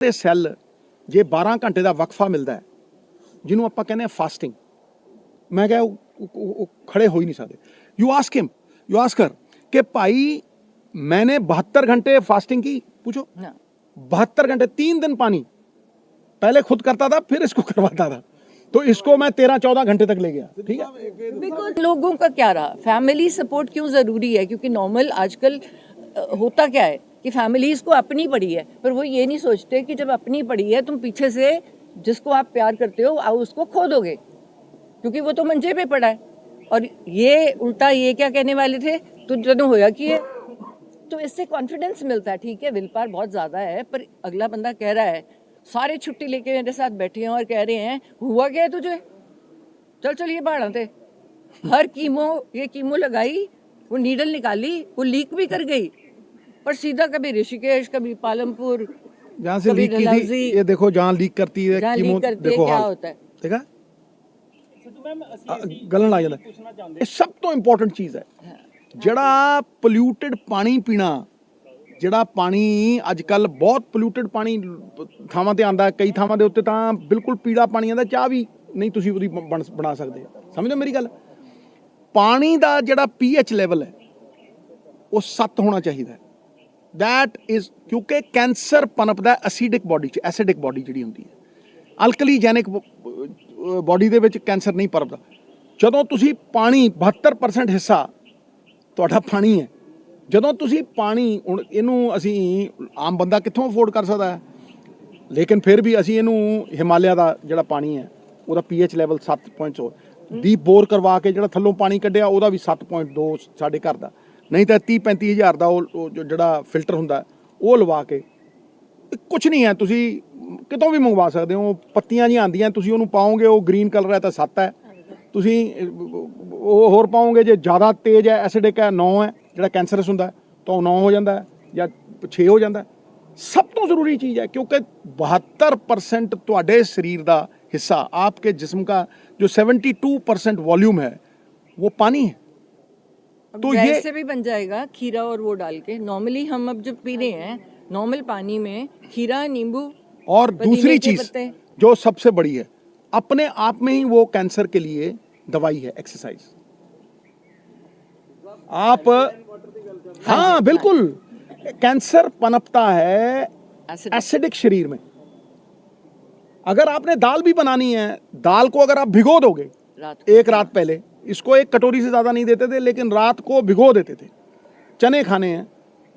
ਦੇ ਸੈੱਲ ਜੇ 12 ਘੰਟੇ ਦਾ ਵਕਫਾ ਮਿਲਦਾ ਹੈ ਜਿਹਨੂੰ ਆਪਾਂ ਕਹਿੰਦੇ ਆ ਫਾਸਟਿੰਗ, ਮੈਂ ਕਿਹਾ ਉਹ खड़े हो ही नहीं सकते। यू आस्क हर कि भाई मैंने 72 घंटे फास्टिंग की, पूछो 72 घंटे 3 दिन पानी, पहले खुद करता था फिर इसको करवाता था, तो इसको मैं 13-14 घंटे तक ले गया। ठीक है, बिकॉज लोगों का क्या रहा, फैमिली सपोर्ट क्यों जरूरी है, क्योंकि नॉर्मल आजकल होता क्या है कि फैमिलीज को अपनी पड़ी है, पर वो ये नहीं सोचते कि जब अपनी पड़ी है तुम पीछे से जिसको आप प्यार करते हो उसको खो दोगे, क्योंकि वो तो मंजे पे पड़ा है। और ये उल्टा ये क्या कहने वाले थे, तो जब होया कि है तो इससे कॉन्फिडेंस मिलता है। ठीक है, विल पावर बहुत ज्यादा है, पर अगला बंदा कह रहा है, सारे छुट्टी लेके मेरे साथ बैठे हैं और कह रहे हैं हुआ क्या है तुझे, चल चल ये बाढ़ थे, हर कीमो लगाई, वो नीडल निकाली, वो लीक भी कर गई, पर सीधा कभी ऋषिकेश कभी पालमपुर जहाँ से लीक की थी, ये देखो जहाँ लीक करती है कीमो, देखो क्या होता है, देखा गलन लग जाता है। ये सब तो इंपॉर्टेंट चीज़ है, ਜਿਹੜਾ ਪੋਲਿਊਟਡ ਪਾਣੀ ਪੀਣਾ, ਜਿਹੜਾ ਪਾਣੀ ਅੱਜ ਕੱਲ ਬਹੁਤ ਪੋਲਿਊਟਡ ਪਾਣੀ ਥਾਵਾਂ ਤੇ ਆਂਦਾ, ਕਈ ਥਾਵਾਂ ਦੇ ਉੱਤੇ ਤਾਂ ਬਿਲਕੁਲ ਪੀਲਾ ਪਾਣੀ ਆਂਦਾ, ਚਾਹ ਵੀ ਨਹੀਂ ਤੁਸੀਂ ਉਹਦੀ ਬਣਾ ਸਕਦੇ। ਸਮਝੋ ਮੇਰੀ ਗੱਲ, ਪਾਣੀ ਦਾ ਜਿਹੜਾ ਪੀਐਚ ਲੈਵਲ ਹੈ ਉਹ 7 ਹੋਣਾ ਚਾਹੀਦਾ। दैट इज क्योंकि कैंसर पनपदा एसिडिक बॉडी च, एसिडिक बॉडी जिहड़ी हुंदी है, अल्कलीजैनिक बॉडी दे विच कैंसर नहीं पनपदा। जदों तुसी पानी 72% हिस्सा तुहाडा पानी है, जदों तुसी पानी हुण इहनूं असीं आम बंदा कित्थों अफोर्ड कर सकदा है, लेकिन फिर भी असीं इहनूं हिमालय दा जिहड़ा पानी है ਉਹਦਾ पीएच ਲੈਵਲ 7.4 ਡੀਪ ਬੋਰ ਕਰਵਾ ਕੇ ਜਿਹੜਾ ਥੱਲੋਂ ਪਾਣੀ ਕੱਢਿਆ ਉਹਦਾ ਵੀ 7.2 ਸਾਡੇ ਘਰ ਦਾ, नहीं तो 30-35 हज़ार का जोड़ा फिल्टर होंगे वो लवा के कुछ नहीं है, तुसी कितों भी मंगवा सकते हो। पत्तियां जी आंदियां, तुसी उन्होंने पाओगे वो ग्रीन कलर है तो 7 है, तुसी होर पाओगे जो ज़्यादा तेज है एसिडिक है 9 है, जो कैंसरस होंगे तो 9 हो जाता है या 6 हो जाता है। सब तो ज़रूरी चीज़ है क्योंकि 72% तुहाडे शरीर का हिस्सा, आपके जिस्म का जो 72% वॉल्यूम है वो पानी है। तो ये से भी बन जाएगा खीरा और वो डाल के। नॉर्मली हम अब जब पी रहे हैं नॉर्मल पानी में खीरा, नींबू और दूसरी चीज जो सबसे बड़ी है, अपने आप में ही वो कैंसर के लिए दवाई है, एक्सरसाइज। आप हाँ बिल्कुल, कैंसर पनपता है एसिडिक शरीर में। अगर आपने दाल भी बनानी है, दाल को अगर आप भिगो दोगे एक रात पहले, इसको एक कटोरी से ज़्यादा नहीं देते थे लेकिन रात को भिगो देते थे, चने खाने हैं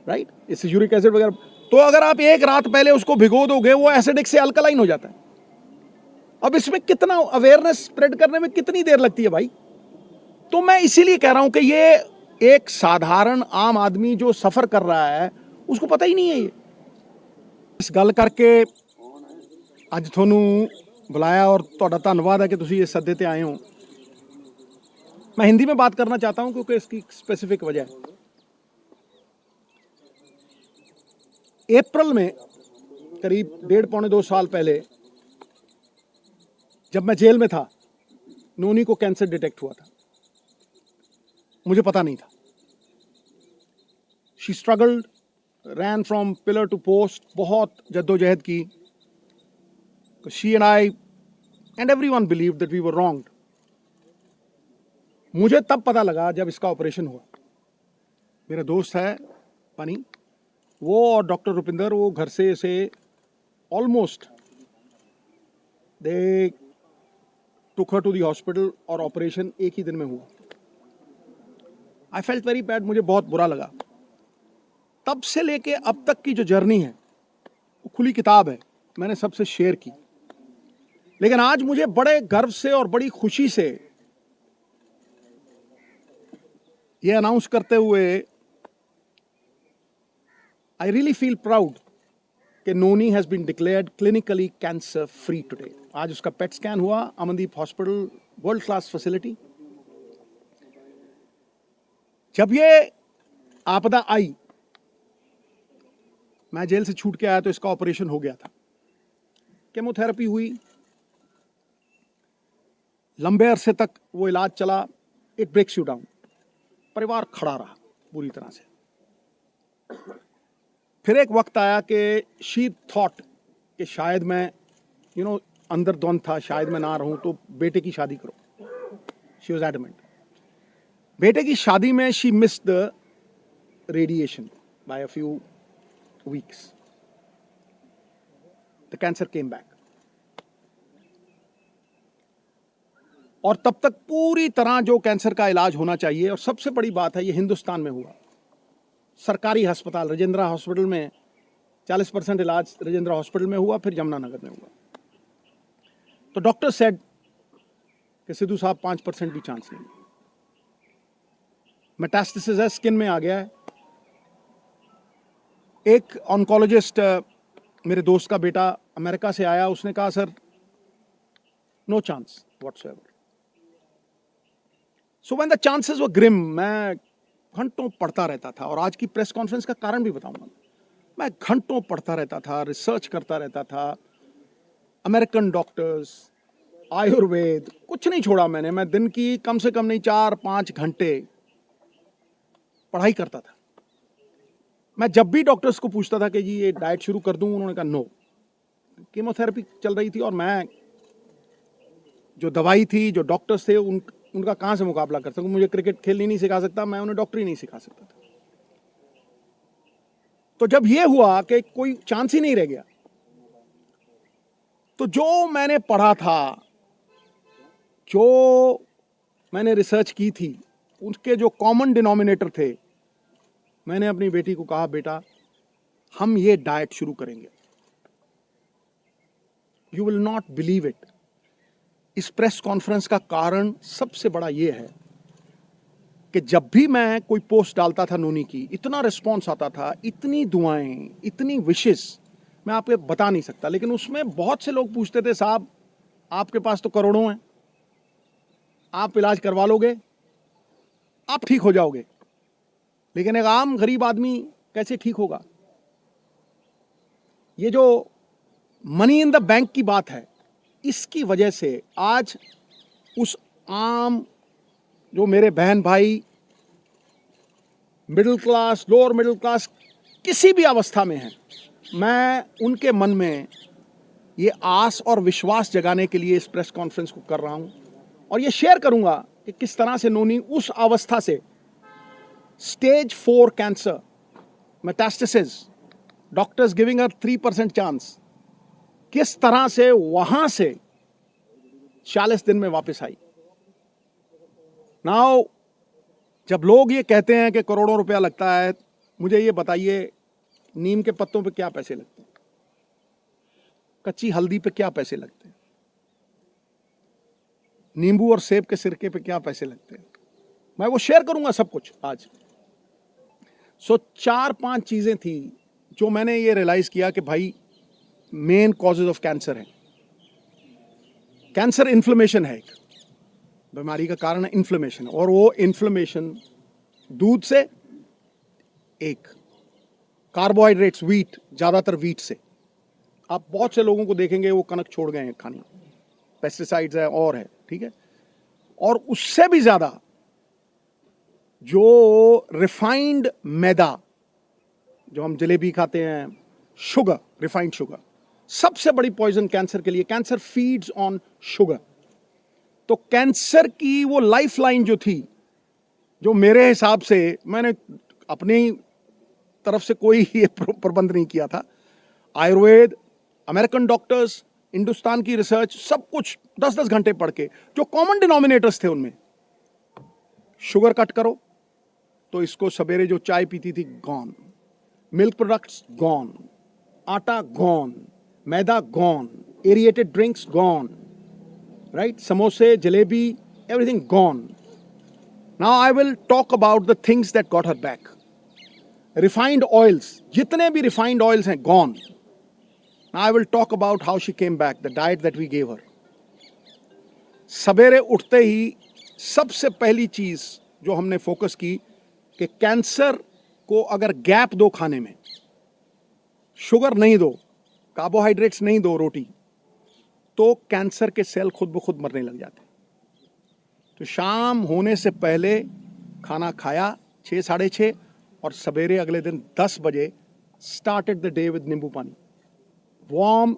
राइट, इससे यूरिक एसिड वगैरह, तो अगर आप एक रात पहले उसको भिगो दोगे वो एसिडिक से अल्कलाइन हो जाता है। अब इसमें कितना अवेयरनेस स्प्रेड करने में कितनी देर लगती है भाई। तो मैं इसीलिए कह रहा हूं कि ये एक साधारण आम आदमी जो सफ़र कर रहा है उसको पता ही नहीं है। ये इस गल करके अज थोनू बुलाया और तुहाडा धन्नवाद है कि तुसी इस सदे ते आए हो। मैं हिंदी में बात करना चाहता हूं क्योंकि इसकी स्पेसिफिक वजह है। अप्रैल में करीब 1.5-2 साल पहले जब मैं जेल में था, नोनी को कैंसर डिटेक्ट हुआ था, मुझे पता नहीं था। She struggled, ran from pillar to post, बहुत जद्दोजहद की। She and I and everyone believed that we were wronged. मुझे तब पता लगा जब इसका ऑपरेशन हुआ। मेरा दोस्त है पानी, वो और डॉक्टर रुपिंदर, वो घर से इसे almost they took her to the hospital और ऑपरेशन एक ही दिन में हुआ। आई फेल्ट वेरी बैड, मुझे बहुत बुरा लगा। तब से लेके अब तक की जो जर्नी है वो खुली किताब है, मैंने सबसे शेयर की। लेकिन आज मुझे बड़े गर्व से और बड़ी खुशी से ये अनाउंस करते हुए आई रियली फील प्राउड कि Noni has been declared clinically cancer free today. आज उसका पेट स्कैन हुआ, Amandeep hospital, world class facility. जब ये आपदा आई, मैं जेल से छूट के आया तो इसका ऑपरेशन हो गया था, केमोथेरेपी हुई, लंबे अरसे तक वो इलाज चला। It breaks you down. परिवार खड़ा रहा पूरी तरह से। फिर एक वक्त आया कि शी थॉट कि शायद मैं अंदर द्वंद था, शायद मैं ना रहूं, तो बेटे की शादी करो। She was adamant. बेटे की शादी में she missed the radiation by a few weeks. The cancer came back. और तब तक पूरी तरह जो कैंसर का इलाज होना चाहिए, और सबसे बड़ी बात है ये हिंदुस्तान में हुआ, सरकारी अस्पताल राजेंद्र हॉस्पिटल में 40% इलाज राजेंद्र हॉस्पिटल में हुआ, फिर जमुनानगर में हुआ। तो डॉक्टर सेड कि सिद्धू साहब 5% भी चांस नहीं, मेटास्टेसिस है, स्किन में आ गया है। एक ऑन्कोलॉजिस्ट, मेरे दोस्त का बेटा अमेरिका से आया, उसने कहा sir no chance whatsoever. So when the chances were grim, मैं घंटों पढ़ता रहता था, और आज की प्रेस कॉन्फ्रेंस का कारण भी बताऊंगा। मैं घंटों पढ़ता रहता था, रिसर्च करता रहता था, अमेरिकन डॉक्टर्स, आयुर्वेद, कुछ नहीं छोड़ा मैंने। मैं दिन की कम से कम नहीं 4-5 घंटे पढ़ाई करता था। मैं जब भी डॉक्टर्स को पूछता था कि जी ये डाइट शुरू कर दूं, उन्होंने कहा नो। कीमोथेरेपी चल रही थी, और मैं जो दवाई थी, जो डॉक्टर्स थे, उनका कहां से मुकाबला कर सकूं। मुझे क्रिकेट खेलनी नहीं सिखा सकता, मैं उन्हें डॉक्टरी नहीं सिखा सकता था। तो जब ये हुआ कि कोई चांस ही नहीं रह गया, तो जो मैंने पढ़ा था, जो मैंने रिसर्च की थी, उसके जो कॉमन डिनोमिनेटर थे, मैंने अपनी बेटी को कहा बेटा हम ये डाइट शुरू करेंगे। You will not believe it. इस प्रेस कॉन्फ्रेंस का कारण सबसे बड़ा ये है कि जब भी मैं कोई पोस्ट डालता था नोनी की, इतना रिस्पॉन्स आता था, इतनी दुआएं, इतनी विशेस, मैं आपको बता नहीं सकता। लेकिन उसमें बहुत से लोग पूछते थे साहब आपके पास तो करोड़ों हैं, आप इलाज करवा लोगे, आप ठीक हो जाओगे, लेकिन एक आम गरीब आदमी कैसे ठीक होगा। ये जो मनी इन द बैंक की बात है, इसकी वजह से आज उस आम जो मेरे बहन भाई middle class, lower middle class, किसी भी अवस्था में हैं, मैं उनके मन में ये आस और विश्वास जगाने के लिए इस प्रेस कॉन्फ्रेंस को कर रहा हूं, और ये शेयर करूंगा कि किस तरह से नोनी उस अवस्था से, stage 4 cancer, metastasis, doctors giving her 3% chance, किस तरह से वहां से 40 दिन में वापस आई। नाउ जब लोग ये कहते हैं कि करोड़ों रुपया लगता है, मुझे ये बताइए नीम के पत्तों पे क्या पैसे लगते हैं, कच्ची हल्दी पे क्या पैसे लगते हैं, नींबू और सेब के सिरके पे क्या पैसे लगते हैं। मैं वो शेयर करूंगा सब कुछ आज। सो 4-5 चीजें थी जो मैंने ये रियलाइज किया कि भाई मेन कॉजेज ऑफ कैंसर है। कैंसर इन्फ्लेमेशन है, एक बीमारी का कारण है इन्फ्लेमेशन, और वो इन्फ्लेमेशन दूध से, एक कार्बोहाइड्रेट्स, व्हीट, ज्यादातर व्हीट से। आप बहुत से लोगों को देखेंगे वो कनक छोड़ गए हैं खानी, पेस्टिसाइड्स है और है, ठीक है। और उससे भी ज्यादा जो रिफाइंड मैदा, जो हम जलेबी खाते हैं, शुगर, रिफाइंड शुगर, सबसे बड़ी पॉइजन कैंसर के लिए। Cancer feeds on sugar. तो कैंसर की वो लाइफ लाइन जो थी, जो मेरे हिसाब से, मैंने अपनी तरफ से कोई ये प्रबंध नहीं किया था, आयुर्वेद, अमेरिकन डॉक्टर्स, हिंदुस्तान की रिसर्च, सब कुछ 10-10 घंटे पढ़ के, जो कॉमन डिनोमिनेटर्स थे उनमें, शुगर कट करो, तो इसको सवेरे जो चाय पीती थी गॉन, मिल्क प्रोडक्ट्स गॉन, आटा गॉन, मैदा gone, aerated drinks gone, right, समोसे, jalebi, everything gone. Now I will talk about the things that got her back. Refined oils, जितने भी refined oils हैं gone. Now I will talk about how she came back, the diet that we gave her. सवेरे उठते ही सबसे पहली चीज जो हमने फोकस की कि कैंसर को अगर गैप दो खाने में, शुगर नहीं दो, कार्बोहाइड्रेट्स नहीं दो, रोटी, तो कैंसर के सेल खुद ब खुद मरने लग जाते। तो शाम होने से पहले खाना खाया 6-6:30, और सवेरे अगले दिन 10 बजे स्टार्टेड द डे विद नींबू पानी। वार्म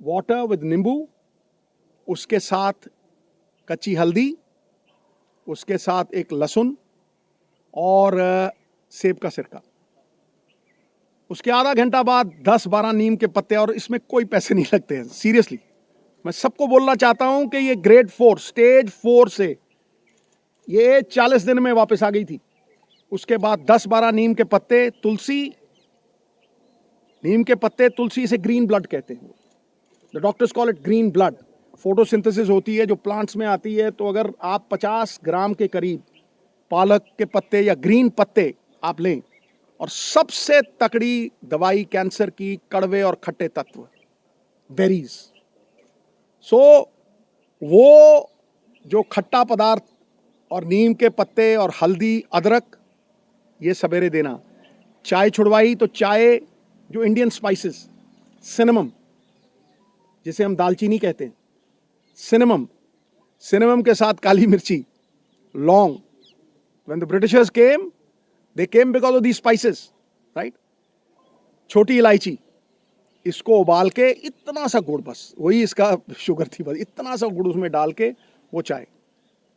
वाटर विद नींबू, उसके साथ कच्ची हल्दी, उसके साथ एक लहसुन और सेब का सिरका। उसके आधा घंटा बाद 10-12 नीम के पत्ते, और इसमें कोई पैसे नहीं लगते हैं, सीरियसली। मैं सबको बोलना चाहता हूं कि ये ग्रेड 4 स्टेज 4 से ये 40 दिन में वापस आ गई थी। उसके बाद 10-12 नीम के पत्ते, तुलसी, नीम के पत्ते, तुलसी, इसे ग्रीन ब्लड कहते हैं। The doctors call it green blood. Photosynthesis होती है जो प्लांट्स में आती है, तो अगर आप 50 ग्राम के करीब पालक के पत्ते या ग्रीन पत्ते आप लें, और सबसे तकड़ी दवाई कैंसर की, कड़वे और खट्टे तत्व, बेरीज। सो वो जो खट्टा पदार्थ और नीम के पत्ते और हल्दी, अदरक, ये सवेरे देना। चाय छुड़वाई तो चाय, जो इंडियन स्पाइसेस, सिनेमम, जिसे हम दालचीनी कहते हैं, सिनेमम, सिनेमम के साथ काली मिर्ची, लौंग। When the Britishers came, they came because of these spices, right? छोटी इलायची, इसको उबाल के इतना सा गुड़, बस वही इसका शुगर थी, बस इतना सा गुड़ उसमें डाल के वो चाय,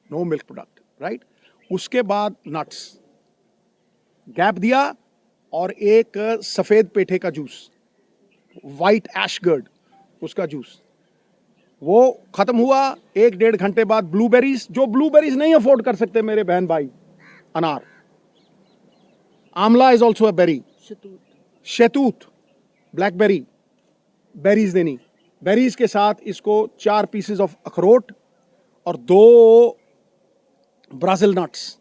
नो मिल्क प्रोडक्ट, राइट? उसके बाद नट्स, गैप दिया, और एक सफेद पेठे का जूस, वाइट एशगर्ड, उसका जूस, वो खत्म हुआ। 1-1.5 घंटे बाद ब्लूबेरीज, जो ब्लूबेरीज नहीं अफोर्ड कर सकते मेरे बहन भाई, अनार, आंवला इज ऑल्सो अ बेरी, शहतूत, ब्लैकबेरी, बेरीज देनी। बेरीज के साथ इसको 4 पीसेस ऑफ अखरोट और 2 ब्राजील नट्स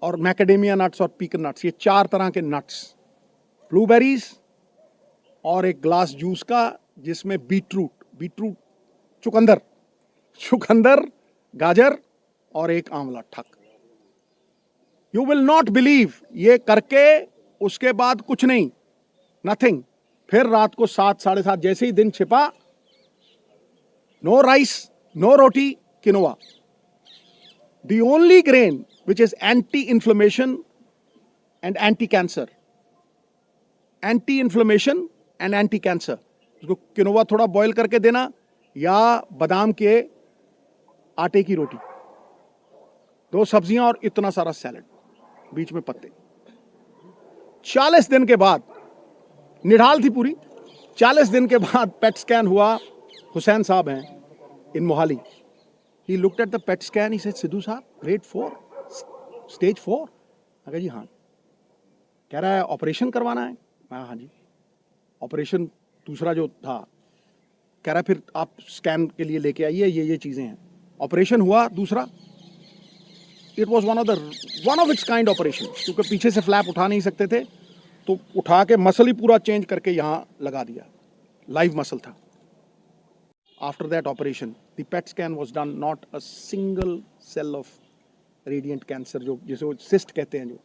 और मैकेडेमिया नट्स और पीकन नट्स, ये 4 तरह के नट्स, ब्लूबेरीज, और एक ग्लास जूस का जिसमें बीटरूट, चुकंदर, गाजर और एक आंवला, ठक। यू विल नॉट बिलीव, ये करके उसके बाद कुछ नहीं, नथिंग। फिर रात को 7-7:30 जैसे ही दिन छिपा, no rice, no roti, quinoa, the only grain which is anti inflammation and anti cancer, anti inflammation and anti cancer. उसको किनोवा थोड़ा बॉईल करके देना, या बादाम के आटे की रोटी, 2 सब्जियां और इतना सारा सैलेड, बीच में पत्ते। 40 दिन के बाद, निढाल थी पूरी, 40 दिन के बाद पेट स्कैन हुआ। हुसैन साहब हैं in Mohali, he looked at the PET scan, he said, Sidhu Sahab, grade 4 stage 4। अगर जी हाँ। कह रहा है ऑपरेशन करवाना है। मैं हाँ जी। ऑपरेशन दूसरा जो था, कह रहा है फिर आप स्कैन के लिए लेके आइए, ये चीजें हैं। ऑपरेशन हुआ दूसरा, it was one of its kind operation, क्योंकि पीछे से फ्लैप उठा नहीं सकते थे, तो उठा के मसल ही पूरा चेंज करके यहाँ लगा दिया, लाइव मसल था। After that operation the PET scan was done, not a single cell of radiant cancer, जो जिसे वो सिस्ट कहते हैं, जो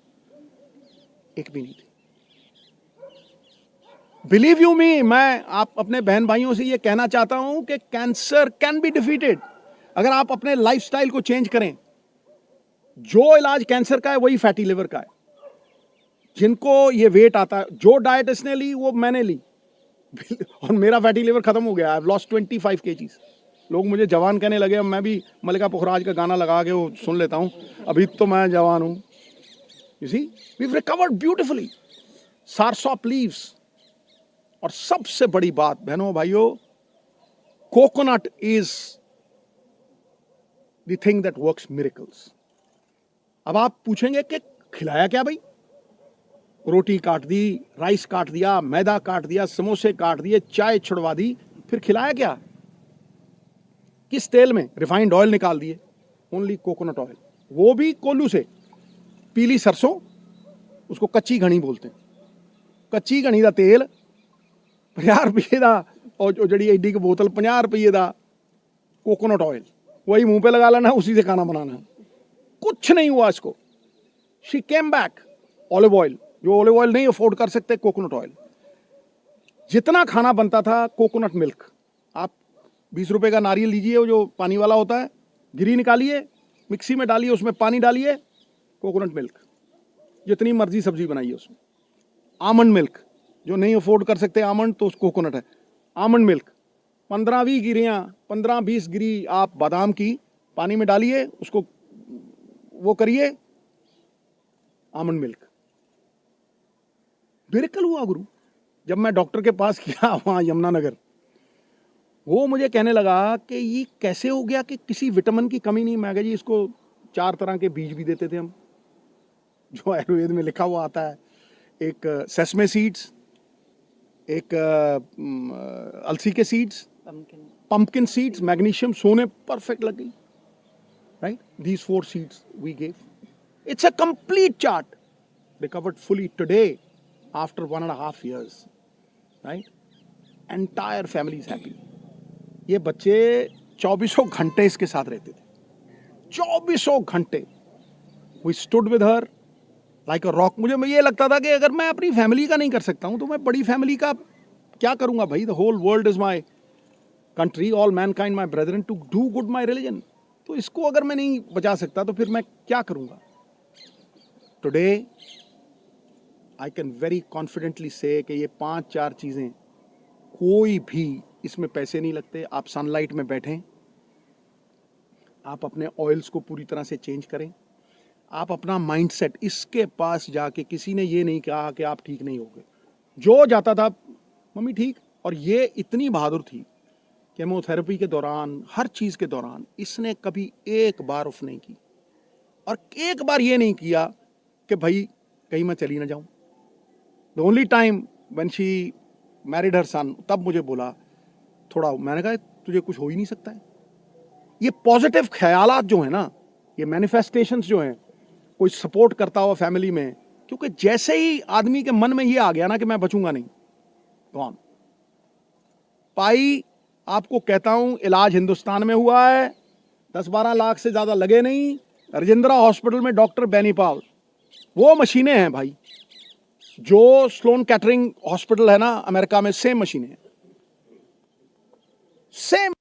एक भी नहीं थी। बिलीव यू मी, मैं आप अपने बहन भाइयों से ये कहना चाहता हूं कि कैंसर कैन बी डिफीटेड अगर आप अपने लाइफस्टाइल को चेंज करें। जो इलाज कैंसर का है वही फैटी लिवर का है। जिनको ये वेट आता है, जो डाइट इसने ली वो मैंने ली और मेरा फैटी लिवर खत्म हो गया। I have lost 25 kgs। लोग मुझे जवान कहने लगे, अब मैं भी मल्लिका पुखराज का गाना लगा के वो सुन लेता हूं, अभी तो मैं जवान हूं। You see, we have recovered beautifully. Soursop leaves, और सबसे बड़ी बात बहनों भाइयों, coconut is the thing that works miracles. अब आप पूछेंगे कि खिलाया क्या भाई? रोटी काट दी, राइस काट दिया, मैदा काट दिया, समोसे काट दिए, चाय छुड़वा दी, फिर खिलाया क्या? किस तेल में? रिफाइंड ऑयल निकाल दिए, ओनली कोकोनट ऑयल, वो भी कोल्लू से। पीली सरसों, उसको कच्ची घनी बोलते हैं। कच्ची घनी का तेल 50 रुपये का, और जड़ी एडी की बोतल 50 रुपये का कोकोनट ऑयल, वही मुंह पे लगा लेना, उसी से खाना बनाना। कुछ नहीं हुआ इसको। She came back. Olive oil, जो ऑलिव ऑयल नहीं अफोर्ड कर सकते, कोकोनट ऑयल। जितना खाना बनता था, कोकोनट मिल्क। आप 20 रुपए का नारियल लीजिए, वो जो पानी वाला होता है, गिरी निकालिए, मिक्सी में डालिए, उसमें पानी डालिए, कोकोनट मिल्क, जितनी मर्जी सब्जी बनाइए उसमें। आमंड मिल्क, जो नहीं अफोर्ड कर सकते आमंड तो कोकोनट है। आमंड मिल्क 15-20 गिरियाँ, 15-20 गिरी आप बादाम की पानी में डालिए, उसको वो करिए, आमंड मिल्क। मिरेकल हुआ गुरु। जब मैं डॉक्टर के पास गया वहाँ यमुनानगर, वो मुझे कहने लगा कि ये कैसे हो गया कि किसी विटामिन की कमी नहीं। मैं कहा जी इसको 4 तरह के बीज भी देते थे हम, जो आयुर्वेद में लिखा हुआ आता है। एक सेसमे सीड्स, एक अलसी के सीड्स, pumpkin seeds, magnesium, सोने परफेक्ट लग गई, right? These 4 seeds we gave. It's a complete chart. Recovered fully today after 1.5 years, right? Entire family is happy. ये बच्चे 24 घंटे इसके साथ रहते थे, 24 घंटे। We stood with her like a rock. मुझे ये लगता था कि अगर मैं अपनी फैमिली का नहीं कर सकता हूँ तो मैं बड़ी फैमिली का क्या करूँगा भाई। The whole world is my country, all mankind my brethren, to do good my religion. तो इसको अगर मैं नहीं बचा सकता तो फिर मैं क्या करूँगा। Today I can very confidently say कि ये 5-4 चीज़ें, कोई भी इसमें पैसे नहीं लगते। आप सनलाइट में बैठें, आप अपने ऑयल्स को पूरी तरह से चेंज करें, आप अपना माइंडसेट, इसके पास जाके किसी ने ये नहीं कहा कि आप ठीक नहीं होगे। जो जाता था मम्मी ठीक, और ये इतनी बहादुर थी, केमोथेरेपी के दौरान, हर चीज़ के दौरान इसने कभी एक बार ऑफ नहीं की, और एक बार ये नहीं किया कि भाई कहीं मैं चली ना जाऊं। The only time when she married her son, तब मुझे बोला थोड़ा, मैंने कहा तुझे कुछ हो ही नहीं सकता है। ये पॉजिटिव ख्यालात जो है ना, ये मैनिफेस्टेशंस जो हैं, कोई सपोर्ट करता हुआ फैमिली में, क्योंकि जैसे ही आदमी के मन में ये आ गया ना कि मैं बचूंगा नहीं, कौन पाई, आपको कहता हूं इलाज हिंदुस्तान में हुआ है, 10-12 लाख से ज्यादा लगे नहीं। राजेंद्रा हॉस्पिटल में डॉक्टर बेनीपाल, वो मशीनें हैं भाई, जो स्लोन कैटरिंग हॉस्पिटल है ना अमेरिका में, सेम मशीनें हैं, सेम।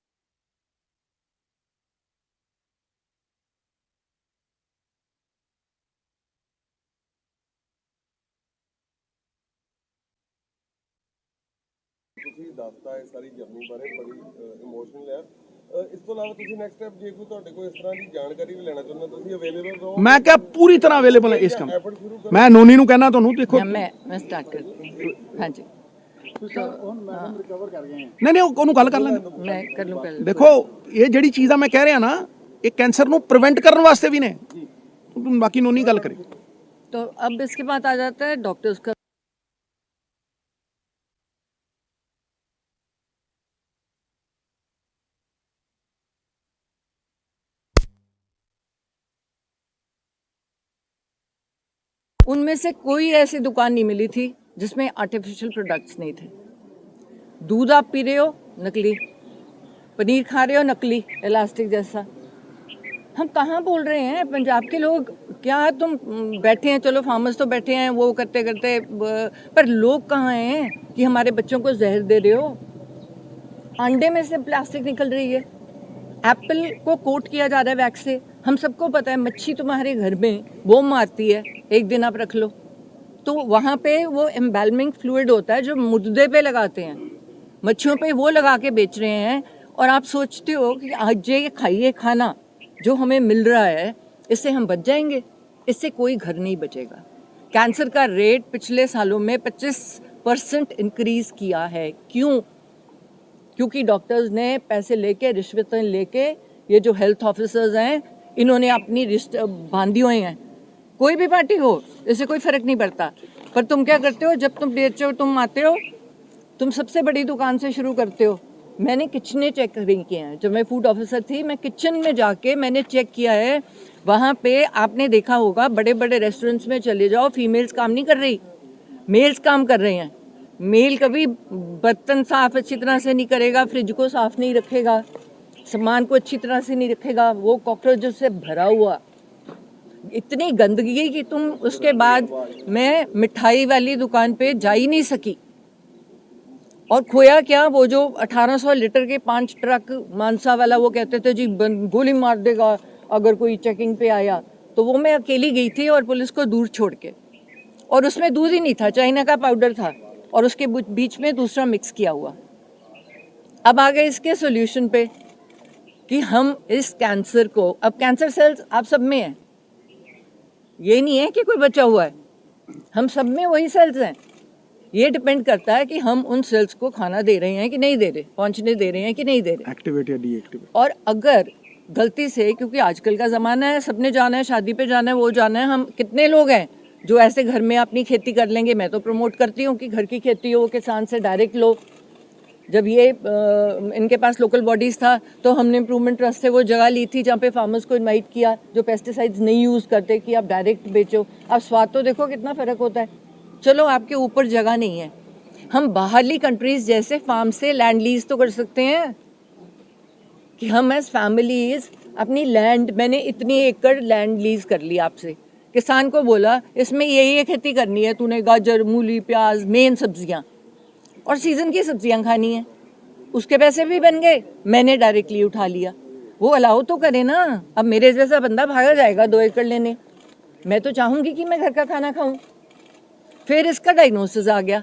ਤੁਸੀਂ ਦੱਸਤਾ ਇਹ ਸਾਰੀ ਜਰਨੀ ਬਾਰੇ, ਬੜੀ ਇਮੋਸ਼ਨਲ ਹੈ। ਇਸ ਤੋਂ ਇਲਾਵਾ ਤੁਸੀਂ ਨੈਕਸਟ ਸਟੈਪ ਜੇ ਕੋਈ ਤੁਹਾਡੇ ਕੋਲ ਇਸ ਤਰ੍ਹਾਂ ਦੀ ਜਾਣਕਾਰੀ ਵੀ ਲੈਣਾ ਚਾਹੁੰਦਾ, ਤੁਸੀਂ ਅਵੇਲੇਬਲ ਰਹੋ। मैं क्या पूरी तरह अवेलेबल है इस काम। ਐਫਰਟ ਸ਼ੁਰੂ ਕਰੋ। मैं नोनी ਨੂੰ कहना ਤੁਹਾਨੂੰ, देखो मैं स्टार्ट करती हूँ। हाँ जी, नहीं ਉਹਨੂੰ ਗੱਲ ਕਰ ਲੈਂਦੇ। मैं कर लूँ पहले। ਦੇਖੋ ਇਹ ਜਿਹੜੀ ਚੀਜ਼ਾਂ ਮੈਂ ਕਹਿ ਰਿਹਾ ਨਾ, ਇਹ ਕੈਂਸਰ ਨੂੰ ਪ੍ਰੀਵੈਂਟ ਕਰਨ ਵਾਸਤੇ ਵੀ ਨੇ। ਬਾਕੀ ਨੋਨੀ ਗੱਲ ਕਰੇ। तो अब इसके बाद आ जाता है डॉक्टर्स का। उनमें से कोई ऐसी दुकान नहीं मिली थी जिसमें आर्टिफिशियल प्रोडक्ट्स नहीं थे। दूध आप पी रहे हो नकली, पनीर खा रहे हो नकली, इलास्टिक जैसा। हम कहाँ बोल रहे हैं पंजाब के लोग, क्या तुम बैठे हैं, चलो फार्मर्स तो बैठे हैं वो करते करते, पर लोग कहाँ हैं कि हमारे बच्चों को जहर दे रहे हो। अंडे में से प्लास्टिक निकल रही है, एप्पल को कोट किया जा रहा है वैक्स से। हम सबको पता है मच्छी तुम्हारे घर में वो मारती है, एक दिन आप रख लो तो वहाँ पे वो एम्बेलमिंग फ्लूइड होता है जो मुर्दे पे लगाते हैं, मच्छियों पे वो लगा के बेच रहे हैं। और आप सोचते हो कि आज ये खाइए खाना जो हमें मिल रहा है, इससे हम बच जाएंगे? इससे कोई घर नहीं बचेगा। कैंसर का रेट पिछले सालों में 25% इंक्रीज किया है। क्यों? क्योंकि डॉक्टर्स ने पैसे लेके, रिश्वतें लेके, ये जो हेल्थ ऑफिसर्स हैं इन्होंने अपनी रिश्त बांधी हुई हैं। कोई भी पार्टी हो, इससे कोई फर्क नहीं पड़ता। पर तुम क्या करते हो, जब तुम बेचो, तुम आते हो, तुम सबसे बड़ी दुकान से शुरू करते हो। मैंने किचने चेक किए हैं, जब मैं फूड ऑफिसर थी मैं किचन में जाके मैंने चेक किया है। वहाँ पे आपने देखा होगा बड़े बड़े रेस्टोरेंट्स में चले जाओ, फीमेल्स काम नहीं कर रही, मेल्स काम कर रहे हैं। मेल कभी बर्तन साफ अच्छी तरह से नहीं करेगा, फ्रिज को साफ नहीं रखेगा, सामान को अच्छी तरह से नहीं रखेगा, वो कॉकरोचों से भरा हुआ, इतनी गंदगी कि तुम उसके बाद मैं मिठाई वाली दुकान पे जा ही नहीं सकी। और खोया क्या, वो जो 1800 लीटर के 5 ट्रक मानसा वाला, वो कहते थे जी गोली मार देगा अगर कोई चेकिंग पे आया, तो वो मैं अकेली गई थी और पुलिस को दूर छोड़ के, और उसमें दूध ही नहीं था, चाइना का पाउडर था। और उसके बीच में दूसरा मिक्स किया हुआ। अब आ गए इसके सॉल्यूशन पे कि हम इस कैंसर को, अब कैंसर सेल्स आप सब में है, ये नहीं है कि कोई बचा हुआ है, हम सब में वही सेल्स हैं। ये डिपेंड करता है कि हम उन सेल्स को खाना दे रहे हैं कि नहीं दे रहे, पहुंचने दे रहे हैं कि नहीं दे रहे, एक्टिवेट या डीएक्टिवेट। और अगर गलती से, क्योंकि आजकल का ज़माना है, सबने जाना है, शादी पे जाना है, वो जाना है, हम कितने लोग हैं जो ऐसे घर में अपनी खेती कर लेंगे। मैं तो प्रमोट करती हूँ कि घर की खेती हो, किसान से डायरेक्ट लो। जब ये इनके पास लोकल बॉडीज़ था तो हमने इम्प्रूवमेंट ट्रस्ट से वो जगह ली थी जहाँ पे फार्मर्स को इनवाइट किया जो पेस्टिसाइड्स नहीं यूज़ करते कि आप डायरेक्ट बेचो। अब स्वाद तो देखो कितना फ़र्क होता है। चलो आपके ऊपर जगह नहीं है, हम बाहरली कंट्रीज़ जैसे फार्म से लैंड लीज तो कर सकते हैं कि हम एज फैमिलीज अपनी लैंड, मैंने इतनी एकड़ लैंड लीज कर ली आपसे, किसान को बोला इसमें ये खेती करनी है, तूने गाजर, मूली, प्याज, मेन सब्जियां और सीजन की सब्जियां खानी है, उसके पैसे भी बन गए, मैंने डायरेक्टली उठा लिया। वो अलाउ तो करे ना। अब मेरे जैसा बंदा भागा जाएगा 2 एकड़ लेने, मैं तो चाहूंगी कि मैं घर का खाना खाऊं। फिर इसका डायग्नोसिस आ गया,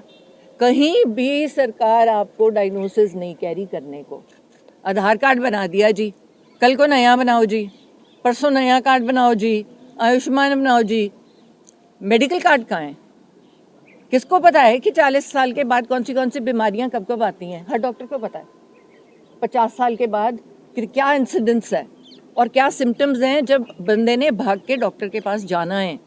कहीं भी सरकार आपको डायग्नोसिस नहीं कैरी करने को, आधार कार्ड बना दिया जी, कल को नया बनाओ जी, परसों नया कार्ड बनाओ जी, आयुष्मान बनाओ जी। मेडिकल कार्ड कहाँ है? किसको पता है कि 40 साल के बाद कौन सी बीमारियां कब कब आती हैं? हर डॉक्टर को पता है 50 साल के बाद क्या इंसिडेंस है और क्या सिम्टम्स हैं जब बंदे ने भाग के डॉक्टर के पास जाना है।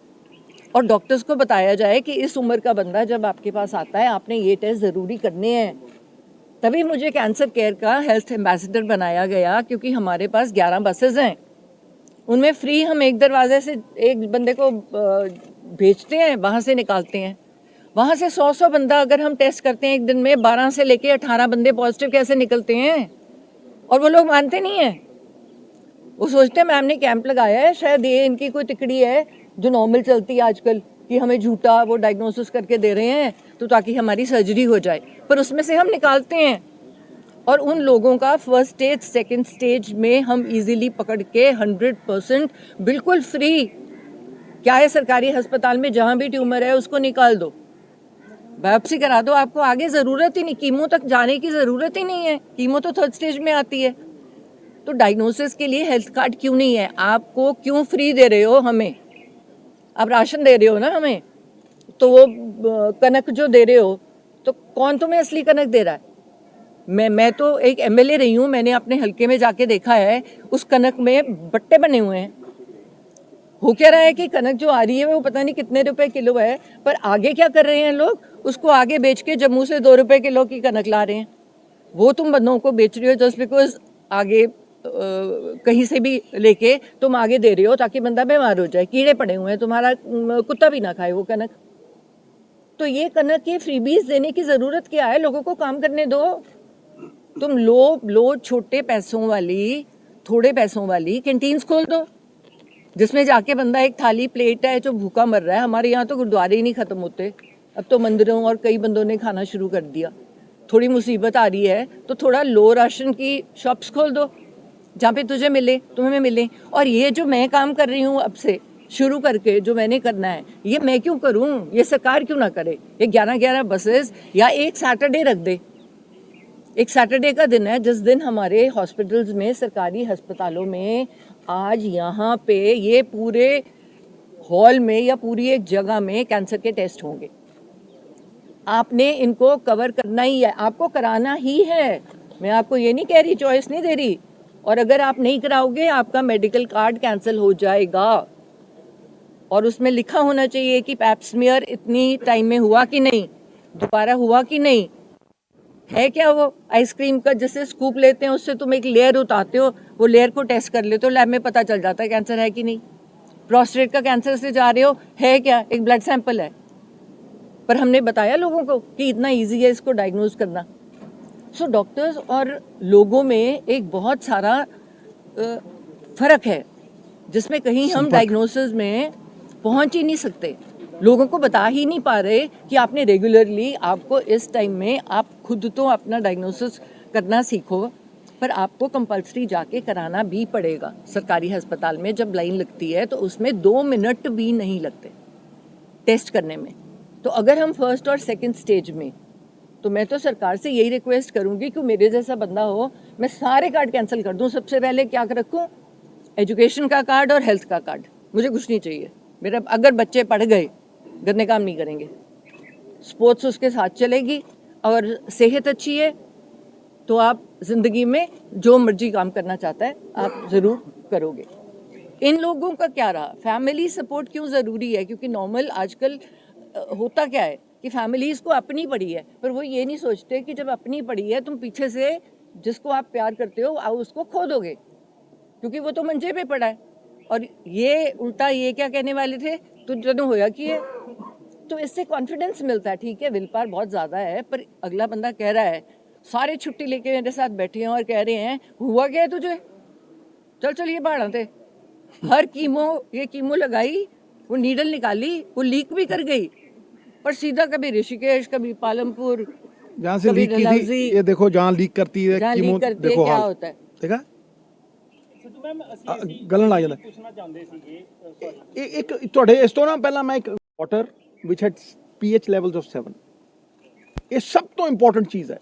और डॉक्टर्स को बताया जाए कि इस उम्र का बंदा जब आपके पास आता है आपने ये टेस्ट ज़रूरी करने हैं। तभी मुझे कैंसर केयर का हेल्थ एम्बेसडर बनाया गया, क्योंकि हमारे पास 11 बसेज हैं, उनमें फ्री हम एक दरवाजे से एक बंदे को भेजते हैं, वहाँ से निकालते हैं। वहाँ से 100 बंदा अगर हम टेस्ट करते हैं एक दिन में, 12 से लेके 18 बंदे पॉजिटिव कैसे निकलते हैं? और वो लोग मानते नहीं हैं, वो सोचते हैं मैम ने कैंप लगाया है, शायद ये इनकी कोई तिकड़ी है जो नॉर्मल चलती है आजकल कि हमें झूठा वो डायग्नोसिस करके दे रहे हैं तो ताकि हमारी सर्जरी हो जाए, पर उसमें से हम निकालते हैं। और उन लोगों का फर्स्ट स्टेज सेकंड स्टेज में हम इजीली पकड़ के 100% बिल्कुल फ्री, क्या है सरकारी अस्पताल में जहाँ भी ट्यूमर है उसको निकाल दो, बायोप्सी करा दो, आपको आगे ज़रूरत ही नहीं, कीमो तक जाने की ज़रूरत ही नहीं है, कीमो तो 3rd स्टेज में आती है। तो डायग्नोसिस के लिए हेल्थ कार्ड क्यों नहीं है? आपको क्यों फ्री दे रहे हो हमें? आप राशन दे रहे हो ना हमें, तो वो कनक जो दे रहे हो तो कौन तुम्हें असली कनक दे रहा है? मैं तो एक एमएलए रही हूँ, मैंने अपने हलके में जाके देखा है, उस कनक में बट्टे बने हुए हैं। हो क्या रहा है कि कनक जो आ रही है वो पता नहीं कितने रुपए किलो है, पर आगे क्या कर रहे हैं लोग, उसको आगे बेच के जम्मू से 2 रुपए किलो की कनक ला रहे हैं। वो तुम बंदों को बेच रहे हो जस्ट बिकॉज आगे कहीं से भी लेके तुम आगे दे रहे हो ताकि बंदा बीमार हो जाए, कीड़े पड़े हुए हैं, तुम्हारा कुत्ता भी ना खाए वो कनक। तो ये कनक के फ्रीबीज देने की जरूरत क्या है? लोगों को काम करने दो। तुम लो छोटे पैसों वाली, थोड़े पैसों वाली कैंटीन्स खोल दो जिसमें जाके बंदा एक थाली प्लेट है जो भूखा मर रहा है। हमारे यहाँ तो गुरुद्वारे ही नहीं खत्म होते, अब तो मंदिरों और कई बंदों ने खाना शुरू कर दिया। थोड़ी मुसीबत आ रही है तो थोड़ा लो राशन की शॉप्स खोल दो जहाँ पे तुझे मिले, तुम्हें मिले। और ये जो मैं काम कर रही हूँ अब से शुरू करके, जो मैंने करना है, ये मैं क्यों करूँ, ये सरकार क्यों ना करे? ये 11 बसेस या एक सैटरडे रख दे। एक सैटरडे का दिन है जिस दिन हमारे हॉस्पिटल्स में, सरकारी अस्पतालों में, आज यहाँ पे ये पूरे हॉल में या पूरी एक जगह में कैंसर के टेस्ट होंगे। आपने इनको कवर करना ही है, आपको कराना ही है। मैं आपको ये नहीं कह रही, चॉइस नहीं दे रही। और अगर आप नहीं कराओगे आपका मेडिकल कार्ड कैंसिल हो जाएगा। और उसमें लिखा होना चाहिए कि पैप स्मीयर इतनी टाइम में हुआ कि नहीं, दोबारा हुआ कि नहीं। है क्या वो आइसक्रीम का जिससे स्कूप लेते हैं उससे तुम एक लेयर उतारते हो, वो लेयर को टेस्ट कर लेते हो, लैब में पता चल जाता है कैंसर है कि नहीं। प्रोस्टेट का कैंसर से जा रहे हो, है क्या, एक ब्लड सैंपल है। पर हमने बताया लोगों को कि इतना इजी है इसको डायग्नोज करना। सो डॉक्टर्स और लोगों में एक बहुत सारा फर्क है जिसमें कहीं हम डायग्नोसिस में पहुंच ही नहीं सकते, लोगों को बता ही नहीं पा रहे कि आपने रेगुलरली, आपको इस टाइम में आप खुद तो अपना डायग्नोसिस करना सीखो, पर आपको कंपल्सरी जाके कराना भी पड़ेगा। सरकारी अस्पताल में जब लाइन लगती है तो उसमें 2 मिनट भी नहीं लगते टेस्ट करने में। तो अगर हम 1st और 2nd स्टेज में तो मैं तो सरकार से यही रिक्वेस्ट करूंगी कि मेरे जैसा बंदा हो, मैं सारे कार्ड कैंसिल कर दूं। सबसे पहले क्या रखूं? एजुकेशन का कार्ड और हेल्थ का कार्ड। मुझे कुछ नहीं चाहिए। मेरा अगर बच्चे पढ़ गए, गंदे काम नहीं करेंगे, स्पोर्ट्स उसके साथ चलेगी, और सेहत अच्छी है तो आप जिंदगी में जो मर्जी काम करना चाहता है आप जरूर करोगे। इन लोगों का क्या रहा? फैमिली सपोर्ट क्यों ज़रूरी है? क्योंकि नॉर्मल आजकल होता क्या है कि फैमिलीज़ को अपनी पड़ी है, पर वो ये नहीं सोचते कि जब अपनी पड़ी है तुम पीछे से जिसको आप प्यार करते हो आप उसको खो दोगे, क्योंकि वो तो मंजे पे पड़ा है। और ये उल्टा ये क्या कहने वाले थे, तू जनो होया कि है। तो इससे कॉन्फिडेंस मिलता है। ठीक है, विल पावर बहुत ज़्यादा है, पर अगला बंदा कह रहा है, सारे छुट्टी लेके मेरे साथ बैठे हैं और कह रहे हैं हुआ क्या है तुझे, चल ये बाढ़ थे। हर ये कीमो लगाई, वो नीडल निकाली, वो लीक भी कर गई, पर सीधा कभी ऋषिकेश, कभी पालमपुर, जहाँ से लीक की थी, ये देखो जहाँ लीक करती है कीमो, देखो क्या हाल होता है। देखा गलन ਲੱਗ ਜਾਂਦਾ। ਪੁੱਛਣਾ ਚਾਹੁੰਦੇ ਸੀਗੇ ਸੌਰੀ ਇੱਕ ਤੁਹਾਡੇ ਇਸ ਤੋਂ ਨਾ ਪਹਿਲਾਂ ਮੈਂ ਇੱਕ water which head pH levels of 7, ਇਹ ਸਭ ਤੋਂ ਇੰਪੋਰਟੈਂਟ ਚੀਜ਼ ਹੈ।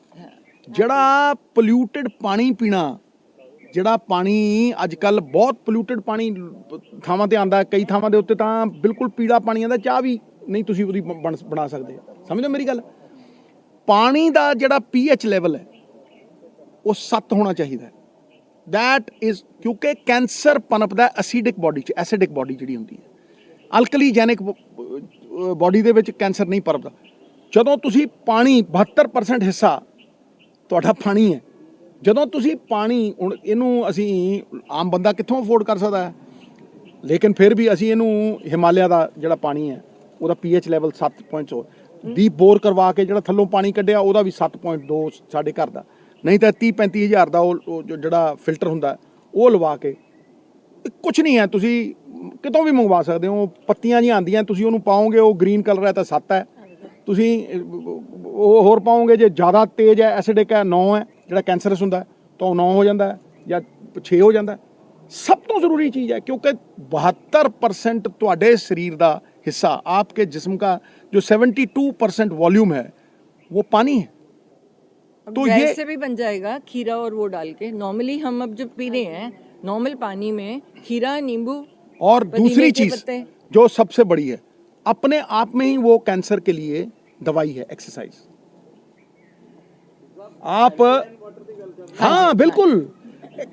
ਜਿਹੜਾ ਪੋਲਿਊਟਡ ਪਾਣੀ ਪੀਣਾ, ਜਿਹੜਾ ਪਾਣੀ ਅੱਜ ਕੱਲ ਬਹੁਤ ਪੋਲਿਊਟਡ ਪਾਣੀ ਥਾਵਾਂ ਤੇ ਆਂਦਾ, ਕਈ ਥਾਵਾਂ ਦੇ ਉੱਤੇ ਤਾਂ ਬਿਲਕੁਲ ਪੀਲਾ ਪਾਣੀ ਆਂਦਾ, ਚਾਹ ਵੀ ਨਹੀਂ ਤੁਸੀਂ ਉਹਦੀ ਬਣਾ ਸਕਦੇ। ਸਮਝੋ ਮੇਰੀ ਗੱਲ। ਪਾਣੀ ਦਾ ਜਿਹੜਾ ਪੀਐਚ ਲੈਵਲ ਹੈ ਉਹ 7 ਹੋਣਾ ਚਾਹੀਦਾ ਹੈ। दैट इज क्योंकि कैंसर पनपदा एसिडिक बॉडी च, एसिडिक बॉडी जिहड़ी हुंदी है, अल्कलीजैनिक बॉडी दे विच कैंसर नहीं पनपदा। जदों तुसी पानी 72% हिस्सा तुहाडा पानी है, जदों तुसी पानी हुण इहनूं असीं आम बंदा कित्थों अफोर्ड कर सकदा है, लेकिन फिर भी असीं इहनूं हिमालय दा जिहड़ा पानी है ਉਹਦਾ पीएच ਲੈਵਲ 7.4 डीप बोर करवा के ਜਿਹੜਾ ਥੱਲੋਂ ਪਾਣੀ ਕੱਢਿਆ ਉਹਦਾ ਵੀ 7.2 ਸਾਡੇ ਘਰ ਦਾ, नहीं तो 30-35 हज़ार का वो जोड़ा फिल्टर होंगे वो लवा के कुछ नहीं है। तुसी कितों भी मंगवा सकते हो। पत्तियां जी आंदियां, तुसी उन्होंने पाओगे वो ग्रीन कलर है तो 7 है, तुसी होर पाओगे जो ज़्यादा तेज है एसिडिक है 9 है, जोड़ा कैंसरस होंगे तो 9 हो जाता है या 6 हो जाता है। सब तो ज़रूरी चीज़ है क्योंकि 72% तुहाडे शरीर का हिस्सा, आपके जिस्म का जो 72% वॉल्यूम है वो पानी है। तो ये से भी बन जाएगा खीरा और वो डाल के। नॉर्मली हम अब जब पी रहे हैं नॉर्मल पानी में खीरा, नींबू और दूसरी चीज जो सबसे बड़ी है, अपने आप में ही वो कैंसर के लिए दवाई है, एक्सरसाइज। आप हाँ बिल्कुल,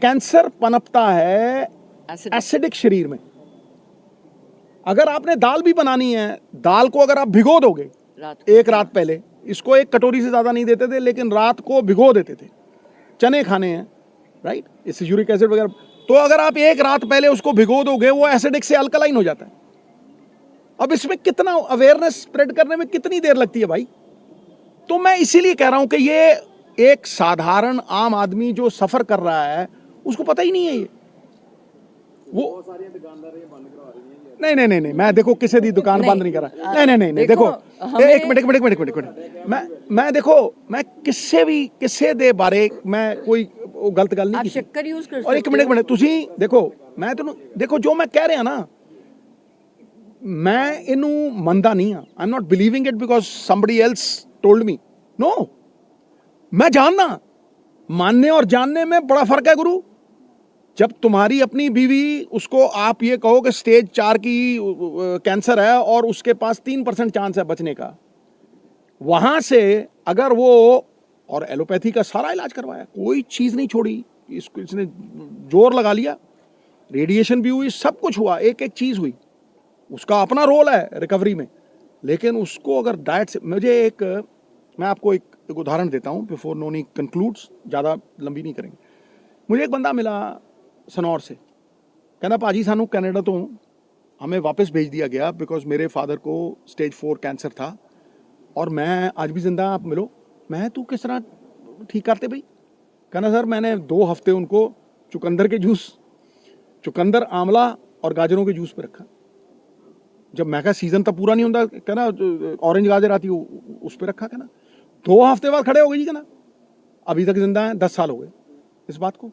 कैंसर पनपता है एसिडिक शरीर में। अगर आपने दाल भी बनानी है, दाल को अगर आप भिगो दोगे एक रात पहले, इसको एक कटोरी से ज़्यादा नहीं देते थे लेकिन रात को भिगो देते थे, चने खाने हैं राइट, इससे यूरिक एसिड वगैरह, तो अगर आप एक रात पहले उसको भिगो दोगे वो एसिडिक से अल्कलाइन हो जाता है। अब इसमें कितना अवेयरनेस स्प्रेड करने में कितनी देर लगती है भाई। तो मैं इसीलिए कह रहा हूं कि ये एक साधारण आम आदमी जो सफ़र कर रहा है उसको पता ही नहीं है। ये वो नहीं नहीं नहीं नहीं, मैं देखो किसी दी दुकान बंद नहीं कर रहा। नहीं नहीं नहीं नहीं, देखो एक मिनट मैं देखो मैं किसे दे बारे मैं कोई गलत गल नहीं की। शक्कर यूज कर और एक मिनट तुसी देखो, मैं तेनों देखो जो मैं कह रहा ना, मैं इनू मनदा नहीं हाँ। I am not believing it because somebody else told me. No, मैं जानना, मानने और जानने में बड़ा फर्क है गुरु। जब तुम्हारी अपनी बीवी, उसको आप ये कहो कि स्टेज 4 की कैंसर है और उसके पास 3% चांस है बचने का, वहां से अगर वो, और एलोपैथी का सारा इलाज करवाया, कोई चीज़ नहीं छोड़ी, इसने जोर लगा लिया, रेडिएशन भी हुई, सब कुछ हुआ, एक एक चीज़ हुई, उसका अपना रोल है रिकवरी में। लेकिन उसको अगर डाइट से, मैं आपको एक उदाहरण देता हूँ बिफोर नोनी कंक्लूड्स, ज़्यादा लंबी नहीं करेंगे। मुझे एक बंदा मिला सनौर से, कहना भाजी सानू कनाडा तो हमें वापस भेज दिया गया बिकॉज मेरे फादर को स्टेज 4 कैंसर था और मैं आज भी जिंदा, आप मिलो। मैं तू किस तरह ठीक करते भाई? कहना सर मैंने 2 हफ्ते उनको चुकंदर के जूस, चुकंदर, आंवला और गाजरों के जूस पे रखा। जब मैं कहा सीजन तो पूरा नहीं होता, कहना ऑरेंज गाजर आती उस पर रखा। कहना 2 हफ्ते बाद खड़े हो गए जी, कहना अभी तक जिंदा हैं, 10 साल हो गए इस बात को।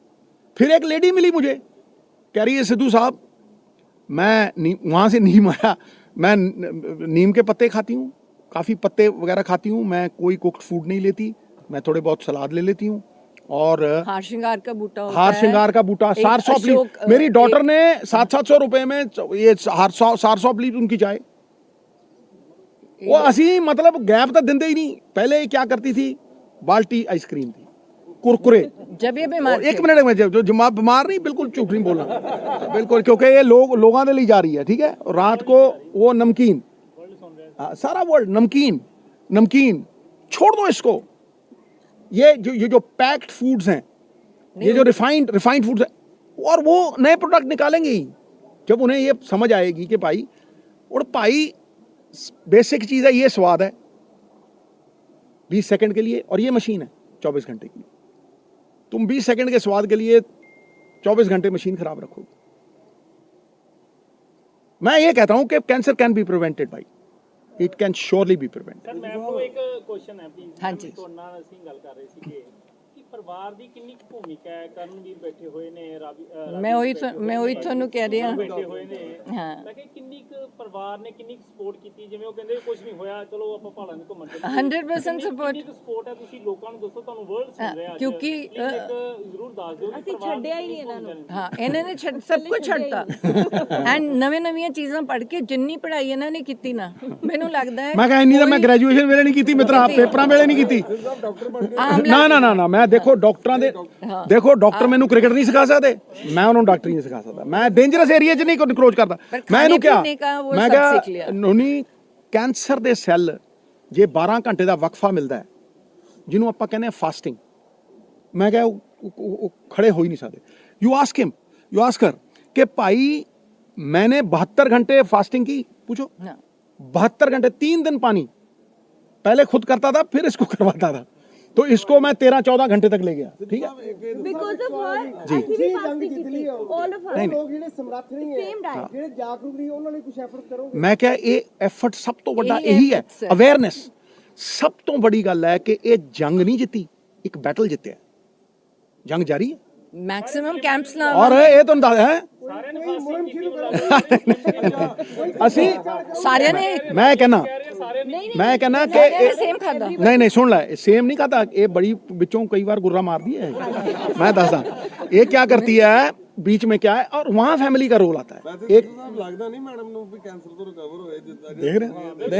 फिर एक लेडी मिली मुझे, कह रही है सिद्धू साहब मैं वहाँ से नीम आया, मैं नीम के पत्ते खाती हूँ, काफ़ी पत्ते वगैरह खाती हूँ, मैं कोई कुक्ड फूड नहीं लेती, मैं थोड़े बहुत सलाद ले लेती हूँ। और हार श्रृंगार का बूटा होता हार है, श्रृंगार का बूटा, एक सार सौंप ली। अशोक, मेरी डॉटर एक- ने 700-700 रुपए में ये सार सौंप ली उनकी चाय। वो असी मतलब गैप तो दिंदे ही नहीं। पहले क्या करती थी, बाल्टी आइसक्रीम थी, कुरकुरे। जब ये बीमार एक थे। मिनट में, जो बीमार नहीं, बिल्कुल झूठ नहीं बोलना, बिल्कुल, क्योंकि ये लोगों ने ली जा रही है, ठीक है। और रात को वो नमकीन, सारा वर्ल्ड नमकीन छोड़ दो इसको। ये जो पैक्ड फूड्स हैं, ये जो रिफाइंड फूड्स हैं, और वो नए प्रोडक्ट निकालेंगे ही जब उन्हें ये समझ आएगी कि भाई बेसिक चीज़ है, ये स्वाद है 20 सेकंड के लिए, और ये मशीन है 24 घंटे की। तुम 20 सेकंड के स्वाद के लिए 24 घंटे मशीन खराब रखोगे। मैं ये कहता हूं कि कैंसर कैन बी प्रिवेंटेड भाई, it can surely be prevented. Sir ma'am ਨੂੰ ਇੱਕ ਕੁਐਸਚਨ ਹੈ ਪਲੀਜ਼। ਹਾਂਜੀ। ਤੁਹਾਡੇ ਨਾਲ ਅਸੀਂ ਗੱਲ ਕਰ ਰਹੇ ਸੀਗੇ ਕਿ ਪਰਿਵਾਰ ਦੀ ਕਿੰਨੀ ਕੁ ਭੂਮਿਕਾ ਹੈ। ਕਰਨਵੀਰ ਬੈਠੇ ਹੋਏ ਨੇ, मैं वही ਤੁਹਾਨੂੰ ਕਹਿ ਰਹੀ ਹਾਂ। ਬੈਠੇ ਹੋਏ ਨੇ। ਹਾਂ। ਮੈਂ ਕਿਹਾ ਕਿੰਨੀ ਕੁ ਪਰਿਵਾਰ ਨੇ ਕਿੰਨੀ ਕੁ ਸਪੋਰਟ ਕੀਤੀ। ਜਿਵੇਂ ਉਹ ਕਹਿੰਦੇ ਕੁਝ ਨਹੀਂ ਹੋਇਆ, ਚਲੋ ਆਪਾਂ ਪਹਾੜਾਂ ਨੂੰ ਘੁੰਮਣ ਚੱਲੀਏ। 100% support। ਕਿੰਨੀ ਕੁ ਸਪੋਰਟ ਹੈ, ਤੁਸੀਂ ਲੋਕਾਂ ਨੂੰ ਦੱਸੋ, ਤੁਹਾਨੂੰ ਵਰਲਡ ਸੁਣ ਰਿਹਾ ਅੱਜ। ਕਿਉਂਕਿ, Please ਇੱਕ ਜ਼ਰੂਰ ਦੱਸ ਦਿਓ ਕਿ ਅਸੀਂ ਪਰਿਵਾਰ ਛੱਡਿਆ ਹੀ ਨਹੀਂ ਇਹਨਾਂ ਨੂੰ। ਹਾਂ, ਇਹਨਾਂ ਨੇ ਸਭ ਕੁਝ ਛੱਡਤਾ। ਐਂਡ ਨਵੀਆਂ ਚੀਜ਼ਾਂ ਪੜ੍ਹ ਕੇ ਜਿੰਨੀ ਪੜ੍ਹਾਈ ਇਹਨਾਂ ਨੇ ਕੀਤੀ ਨਾ, ਮੈਨੂੰ ਲੱਗਦਾ ਹੈ ਮੈਂ ਕਹਾਂ ਇੰਨੀ ਤਾਂ ਮੈਂ ਗ੍ਰੈਜੂਏਸ਼ਨ ਵੇਲੇ ਨਹੀਂ ਕੀਤੀ ਮਿੱਤਰਾ, ਪੇਪਰਾਂ ਵੇਲੇ ਨਹੀਂ ਕੀਤੀ। ਨਾ ਮੈਂ ਦੇਖੋ ਡਾਕਟਰਾਂ ਦੇ, ਦੇਖੋ ਡਾਕਟਰ ਮੈਨੂੰ ਕ੍ਰਿਕਟ ਨਹੀਂ ਸਿਖਾ ਸਕਦੇ, ਮੈਂ ਉਹਨਾਂ ਨੂੰ ਡਾਕਟਰੀ ਨਹੀਂ ਸਿਖਾ ਸਕਦਾ। ਮੈਂ ਡੇਂਜਰਸ ਏਰੀਆ 'ਚ ਨਹੀਂ ਕਰੋਚ ਕਰਦਾ। ਮੈਂ ਇਹਨੂੰ ਕਿਹਾ, ਮੈਂ ਕਿਹਾ ਨੋਨੀ, ਕੈਂਸਰ ਦੇ ਸੈੱਲ ਜੇ 12 ਘੰਟੇ ਦਾ ਵਕਫਾ ਮਿਲਦਾ ਹੈ, ਜਿਹਨੂੰ ਆਪਾਂ ਕਹਿੰਦੇ ਆ ਫਾਸਟਿੰਗ, ਮੈਂ ਕਿਹਾ ਉਹ ਖੜੇ ਹੋ ਹੀ ਨਹੀਂ ਸਕਦੇ। ਯੂ ਆਸਕ ਹਰ ਕਿ ਭਾਈ मैंने 72 घंटे फास्टिंग की, पूछो 72 घंटे, 3 दिन पानी, पहले खुद करता था फिर इसको करवाता था, तो इसको मैं 13-14 घंटे तक ले गया, ठीक है। बिकॉज ऑफ व्हाट जी। ਅਸੀਂ ਵੀ ਫਾਸਟਿੰग ਕੀਤੀ ऑल ऑफ नहीं, अस लोग ਜਿਹੜੇ ਸਮਰੱਥ ਨਹੀਂ ਹੈ, ਸੇਮ ਡਾਈਟ, ਜਿਹੜੇ ਜਾਗਰੂਕ ਨਹੀਂ, ਉਹਨਾਂ ਲਈ ਕੁਝ ਐਫਰਟ ਕਰੋਗੇ। मैं क्या, ये एफर्ट सब तो बड़ा यही यही है, efforts है। अवेयरनेस। सब तो बड़ी गल है कि ये जंग नहीं जिती, एक बैटल जितया, जंग जारी है। ਮੈਕਸਿਮਮ ਕੈਂਪਸ ਨਾ और ये तो है ਸਾਰਿਆਂ ਨੇ ਫਾਸਟਿੰਗ ਕੀਤੀ। ਅਸੀਂ ਸਾਰਿਆਂ ਨੇ मैं कहना मैं कहना कि ਸੇਮ ਖਾਦਾ। नहीं सुन ला, सेम नहीं खाता, ये बड़ी बिचों कई बार गुर्रा मार दिया है। मैं दसदा ये क्या करती है बीच में, क्या है, और वहाँ फैमिली का रोल आता है। एक ਲੱਗਦਾ ਨਹੀਂ ਮੈਡਮ ਨੂੰ ਵੀ ਕੈਂਸਰ ਤੋਂ ਰਿਕਵਰ ਹੋਏ ਜਿੱਦਾਂ देख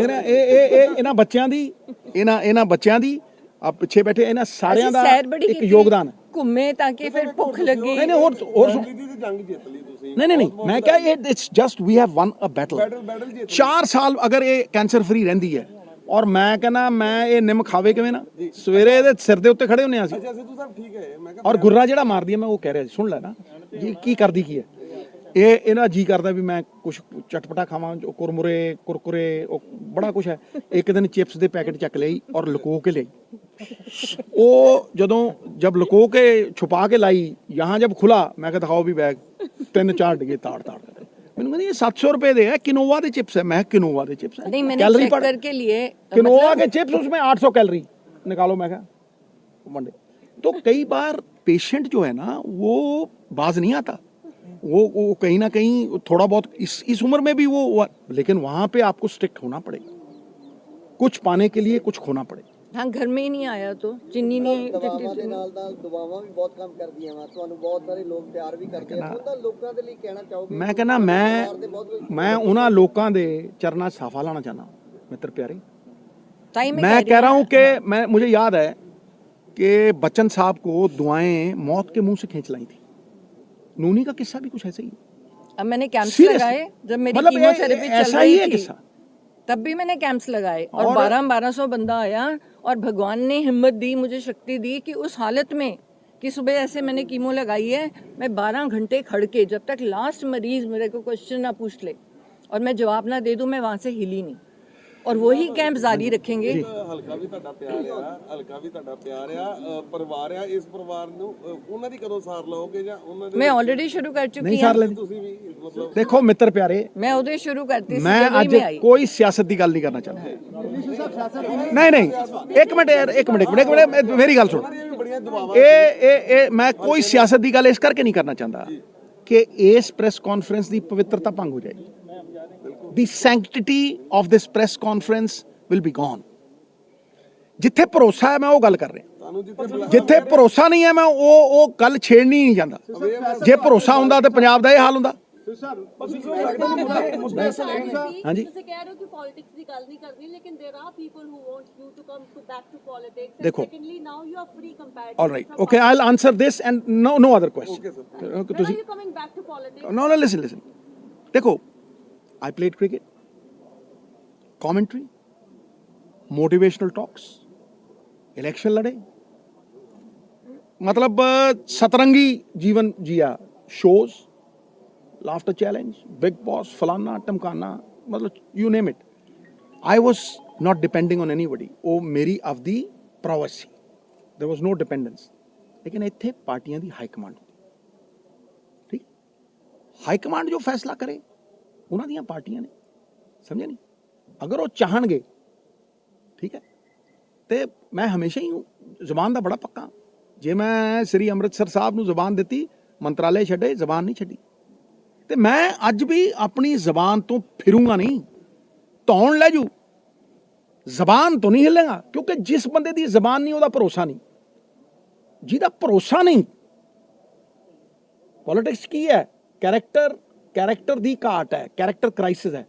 रहे ਇਹ ਇਹਨਾਂ ਬੱਚਿਆਂ ਦੀ ਆ ਪਿੱਛੇ ਬੈਠੇ ਇਹਨਾਂ ਸਾਰਿਆਂ ਦਾ ਸੈਰ ਬੜੀ ਇੱਕ ਕੀਤੀ, ਯੋਗਦਾਨ ਹੈ। ਘੁੰਮੇ ਤਾਂ ਕਿ ਫਿਰ ਭੁੱਖ ਲੱਗੀ। नहीं और ਦੀਦੀ ਦੀ ਜੰਗ ਜਿੱਤ ਲਈ ਤੁਸੀਂ। नहीं मैं क्या, it's just we have won a battle. Battle जीत 4 साल अगर ये कैंसर फ्री ਰਹਿੰਦੀ ਹੈ, ਔਰ ਮੈਂ ਕਹਿੰਦਾ ਮੈਂ ਇਹ ਨਿੰਮ ਖਾਵੇ ਕਿਵੇਂ ਨਾ, ਸਵੇਰੇ ਇਹਦੇ ਸਿਰ ਦੇ ਉੱਤੇ ਖੜੇ ਹੁੰਨੇ ਆ ਅਸੀਂ। ਅੱਛਾ ਸਿੱਧੂ ਸਾਹਿਬ ਠੀਕ ਹੈ। ਮੈਂ ਔਰ ਗੁਰਰਾ ਜਿਹੜਾ ਮਾਰਦੀ ਹੈ, ਮੈਂ ਉਹ ਕਹਿ ਰਿਹਾ ਸੀ, ਸੁਣ ਲੈ ਨਾ ਜੀ ਕੀ ਕਰਦੀ ਕੀ ਹੈ। ਇਹਨਾਂ ਜੀ ਕਰਦਾ ਵੀ ਮੈਂ ਕੁਝ ਚਟਪਟਾ ਖਾਵਾਂ, ਜੋ ਕੁਰਕੁਰੇ ਉਹ ਬੜਾ ਕੁਝ ਹੈ। ਇੱਕ ਦਿਨ ਚਿਪਸ ਦੇ ਪੈਕੇਟ ਚੱਕ ਲਈ ਔਰ ਲੁਕੋ ਕੇ ਲਈ। ਉਹ जब लुको के छुपा के लाई, यहाँ जब खुला मैं कहा दिखाओ भी बैग, 3-4 डिगे ताड़ मैंने कहती ये 700 रुपए दे है, किनोवा के चिप्स है। मैं किनोवा के चिप्स है, नहीं, मैंने कैलोरी चेक करके लिए, किनोवा के चिप्स, उसमें 800 कैलोरी निकालो। मैं कहा मंडे। तो कई बार पेशेंट जो है ना वो बाज नहीं आता, वो कहीं ना कहीं थोड़ा बहुत इस उम्र में भी वो, लेकिन वहाँ पे आपको स्ट्रिक्ट होना पड़ेगा, कुछ पाने के लिए कुछ खोना पड़ेगा। हाँ, घर में ही नहीं आया तो चीनी नहीं ਦਵਾਵਾਂ ਦੇ ਨਾਲ ਦਵਾਵਾਂ ਵੀ ਬਹੁਤ ਕੰਮ ਕਰਦੀਆਂ ਵਾ, ਤੁਹਾਨੂੰ ਬਹੁਤ ਸਾਰੇ ਲੋਕ ਪਿਆਰ ਵੀ ਕਰਦੇ ਆ। ਉਹਦਾ ਲੋਕਾਂ ਦੇ ਲਈ ਕਹਿਣਾ ਚਾਹੋਗੇ? मैं कहना मैं उन्होंने लोगों के चरणा साफा लाना चाहना मित्र प्यारे। ताई मैं कह रहा हूँ कि मुझे याद है कि बच्चन साहब को दुआएं मौत के मुंह से खींच लाई थी। नूनी का किस्सा भी कुछ ऐसा ही है। अब मैंने कैंप्स Seriously? लगाए जब मेरी मतलब कीमोथेरेपी चल ऐसा ही रही है थी, किस्सा। तब भी मैंने कैंप्स लगाए और 1200 बंदा आया, और भगवान ने हिम्मत दी, मुझे शक्ति दी कि उस हालत में कि सुबह ऐसे मैंने कीमो लगाई है, मैं 12 घंटे खड़ के, जब तक लास्ट मरीज मेरे को क्वेश्चन ना पूछ ले और मैं जवाब ना दे दूं, मैं वहां से हिली नहीं। और वही कैंप जारी रखेंगे। ਹਲਕਾ ਵੀ ਤੁਹਾਡਾ ਪਿਆਰ ਆ, ਪਰਿਵਾਰ ਆ, ਇਸ ਪਰਿਵਾਰ ਨੂੰ ਉਹਨਾਂ ਦੀ ਕਦੋਂ ਸਾਰ ਲਓਗੇ ਜਾਂ ਉਹਨਾਂ ਦੇ मैं ऑलरेडी शुरू कर चुकी नहीं हूँ। सार लेनी। ਤੁਸੀਂ ਵੀ ਮਤਲਬ देखो मित्र प्यारे, मैं उधर शुरू करती मैं जब आज में आई। कोई सियासत की गल नहीं करना चाहता। नहीं एक मिनट मेरी गल सुन। ਬੜੀਆਂ ਦੁਆਵਾਂ ਇਹ ਮੈਂ ਕੋਈ ਸਿਆਸਤ ਦੀ ਗੱਲ ਇਸ ਕਰਕੇ ਨਹੀਂ ਕਰਨਾ ਚਾਹੁੰਦਾ ਕਿ ਇਸ ਪ੍ਰੈਸ ਕਾਨਫਰੰਸ ਦੀ ਪਵਿੱਤਰਤਾ ਭੰਗ ਹੋ ਜਾਏਗੀ। The sanctity of this press conference will be gone. ਜਿੱਥੇ ਭਰੋਸਾ ਹੈ ਮੈਂ ਉਹ ਗੱਲ ਕਰ ਰਿਹਾ, ਤੁਹਾਨੂੰ ਜਿੱਥੇ ਜਿੱਥੇ ਭਰੋਸਾ ਨਹੀਂ ਹੈ ਮੈਂ ਉਹ ਗੱਲ ਛੇੜਨੀ ਨਹੀਂ ਜਾਂਦਾ। ਜੇ ਭਰੋਸਾ ਹੁੰਦਾ ਤਾਂ ਪੰਜਾਬ ਦਾ ਇਹ ਹਾਲ ਹੁੰਦਾ। ਹਾਂਜੀ ਤੁਸੀਂ ਕਹਿ ਰਹੇ ਹੋ ਕਿ ਪੋਲਿਟਿਕਸ ਦੀ ਗੱਲ ਨਹੀਂ ਕਰਨੀ, ਲੇਕਿਨ there are people who want you to come to back to politics. देखो, secondly now you are free comparative. all right, okay, I'll answer this and no other question. When are ਤੁਸੀਂ you coming back to politics? no listen देखो, I played cricket, commentary, motivational talks, election लड़े, मतलब सतरंगी जीवन जिया, shows, laughter challenge, big boss, फलाना टमकाना, मतलब you name it. I was not depending on anybody. वो मेरी ਆਪਦੀ ਪ੍ਰੋਵੈਸ ਸੀ, देयर वाज नो डिपेंडेंस। लेकिन ਇੱਥੇ ਪਾਰਟੀਆਂ ਦੀ ਹਾਈ ਕਮਾਂਡ, ਠੀਕ, ਹਾਈ ਕਮਾਂਡ ਜੋ ਫੈਸਲਾ ਕਰੇ ਉਹਨਾਂ ਦੀਆਂ ਪਾਰਟੀਆਂ ਨੇ, ਸਮਝੇ ਨਹੀਂ। ਅਗਰ ਉਹ ਚਾਹਣਗੇ, ਠੀਕ ਹੈ, ਤੇ ਮੈਂ ਹਮੇਸ਼ਾ ਹੀ ਜ਼ੁਬਾਨ ਦਾ ਬੜਾ ਪੱਕਾ। ਜੇ ਮੈਂ ਸ੍ਰੀ ਅੰਮ੍ਰਿਤਸਰ ਸਾਹਿਬ ਨੂੰ ਜ਼ੁਬਾਨ ਦਿੱਤੀ, ਮੰਤਰਾਲੇ ਛੱਡੇ, ਜ਼ੁਬਾਨ ਨਹੀਂ ਛੱਡੀ। ਤੇ ਮੈਂ ਅੱਜ ਵੀ ਆਪਣੀ ਜ਼ਬਾਨ ਤੋਂ ਫਿਰੂੰਗਾ ਨਹੀਂ, ਧੌਣ ਲੈ ਜੂ, ਜ਼ਬਾਨ ਤੋਂ ਨਹੀਂ ਹਿੱਲੇਗਾ। ਕਿਉਂਕਿ ਜਿਸ ਬੰਦੇ ਦੀ ਜ਼ਬਾਨ ਨਹੀਂ ਉਹਦਾ ਭਰੋਸਾ ਨਹੀਂ, ਜਿਹਦਾ ਭਰੋਸਾ ਨਹੀਂ। ਪੋਲਿਟਿਕਸ ਕੀ ਹੈ? ਕੈਰੈਕਟਰ ਦੀ ਘਾਟ ਹੈ, ਕੈਰੈਕਟਰ ਕ੍ਰਾਈਸਿਸ ਹੈ।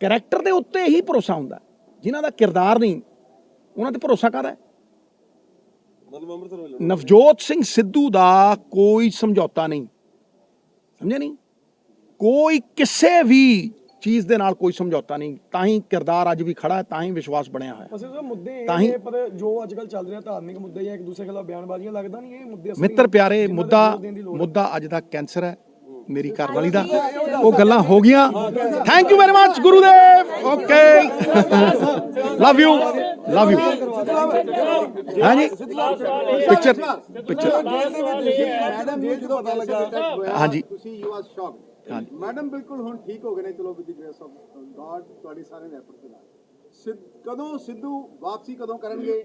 ਕੈਰੈਕਟਰ ਦੇ ਉੱਤੇ ਹੀ ਭਰੋਸਾ ਹੁੰਦਾ। ਜਿਨ੍ਹਾਂ ਦਾ ਕਿਰਦਾਰ ਨਹੀਂ, ਉਹਨਾਂ ਤੇ ਭਰੋਸਾ ਕਾਹਦਾ ਹੈ? ਨਵਜੋਤ ਸਿੰਘ ਸਿੱਧੂ ਦਾ ਕੋਈ ਸਮਝੌਤਾ ਨਹੀਂ, ਸਮਝੇ ਨਹੀਂ, ਕੋਈ ਕਿਸੇ ਵੀ ਚੀਜ਼ ਦੇ ਨਾਲ ਕੋਈ ਸਮਝੌਤਾ ਨਹੀਂ। ਤਾਂ ਹੀ ਕਿਰਦਾਰ ਅੱਜ ਵੀ ਖੜਾ ਹੈ, ਤਾਂ ਹੀ ਵਿਸ਼ਵਾਸ ਬਣਿਆ ਹੋਇਆ। ਅਸੀਂ ਮੁੱਦੇ ਤਾਂ ਹੀ ਇਹ ਪਰ ਜੋ ਅੱਜ ਕੱਲ ਚੱਲ ਰਿਹਾ ਧਾਰਮਿਕ ਮੁੱਦੇ ਜਾਂ ਇੱਕ ਦੂਸਰੇ ਖਿਲਾਫ ਬਿਆਨਬਾਜ਼ੀਆਂ, ਲੱਗਦਾ ਨਹੀਂ ਇਹ ਮੁੱਦੇ ਅਸਲੀ ਮਿੱਤਰ ਪਿਆਰੇ, ਮੁੱਦਾ ਅੱਜ ਦਾ ਕੈਂਸਰ ਹੈ ਮੇਰੀ ਘਰਵਾਲੀ ਦਾ। ਉਹ ਗੱਲਾਂ ਹੋ ਗਈਆਂ। Thank you very much Gurudev. Okay, love you ਹਾਂਜੀ। ਪਿਕਚਰ ਮੈਡਮ ਨੂੰ ਜਦੋਂ ਪਤਾ ਲੱਗਾ ਹਾਂਜੀ ਤੁਸੀਂ ਯੂ ਆਰ ਸ਼ੌਕ। ਹਾਂਜੀ ਮੈਡਮ ਬਿਲਕੁਲ ਹੁਣ ਠੀਕ ਹੋ ਗਏ ਨੇ, ਚਲੋ with the grace of god, ਤੁਹਾਡੀ ਸਾਰੇ ਦੇ ਐਫਰਟ ਦੇ ਨਾਲ। ਕਦੋਂ ਸਿੱਧੂ ਵਾਪਸੀ ਕਦੋਂ ਕਰਨਗੇ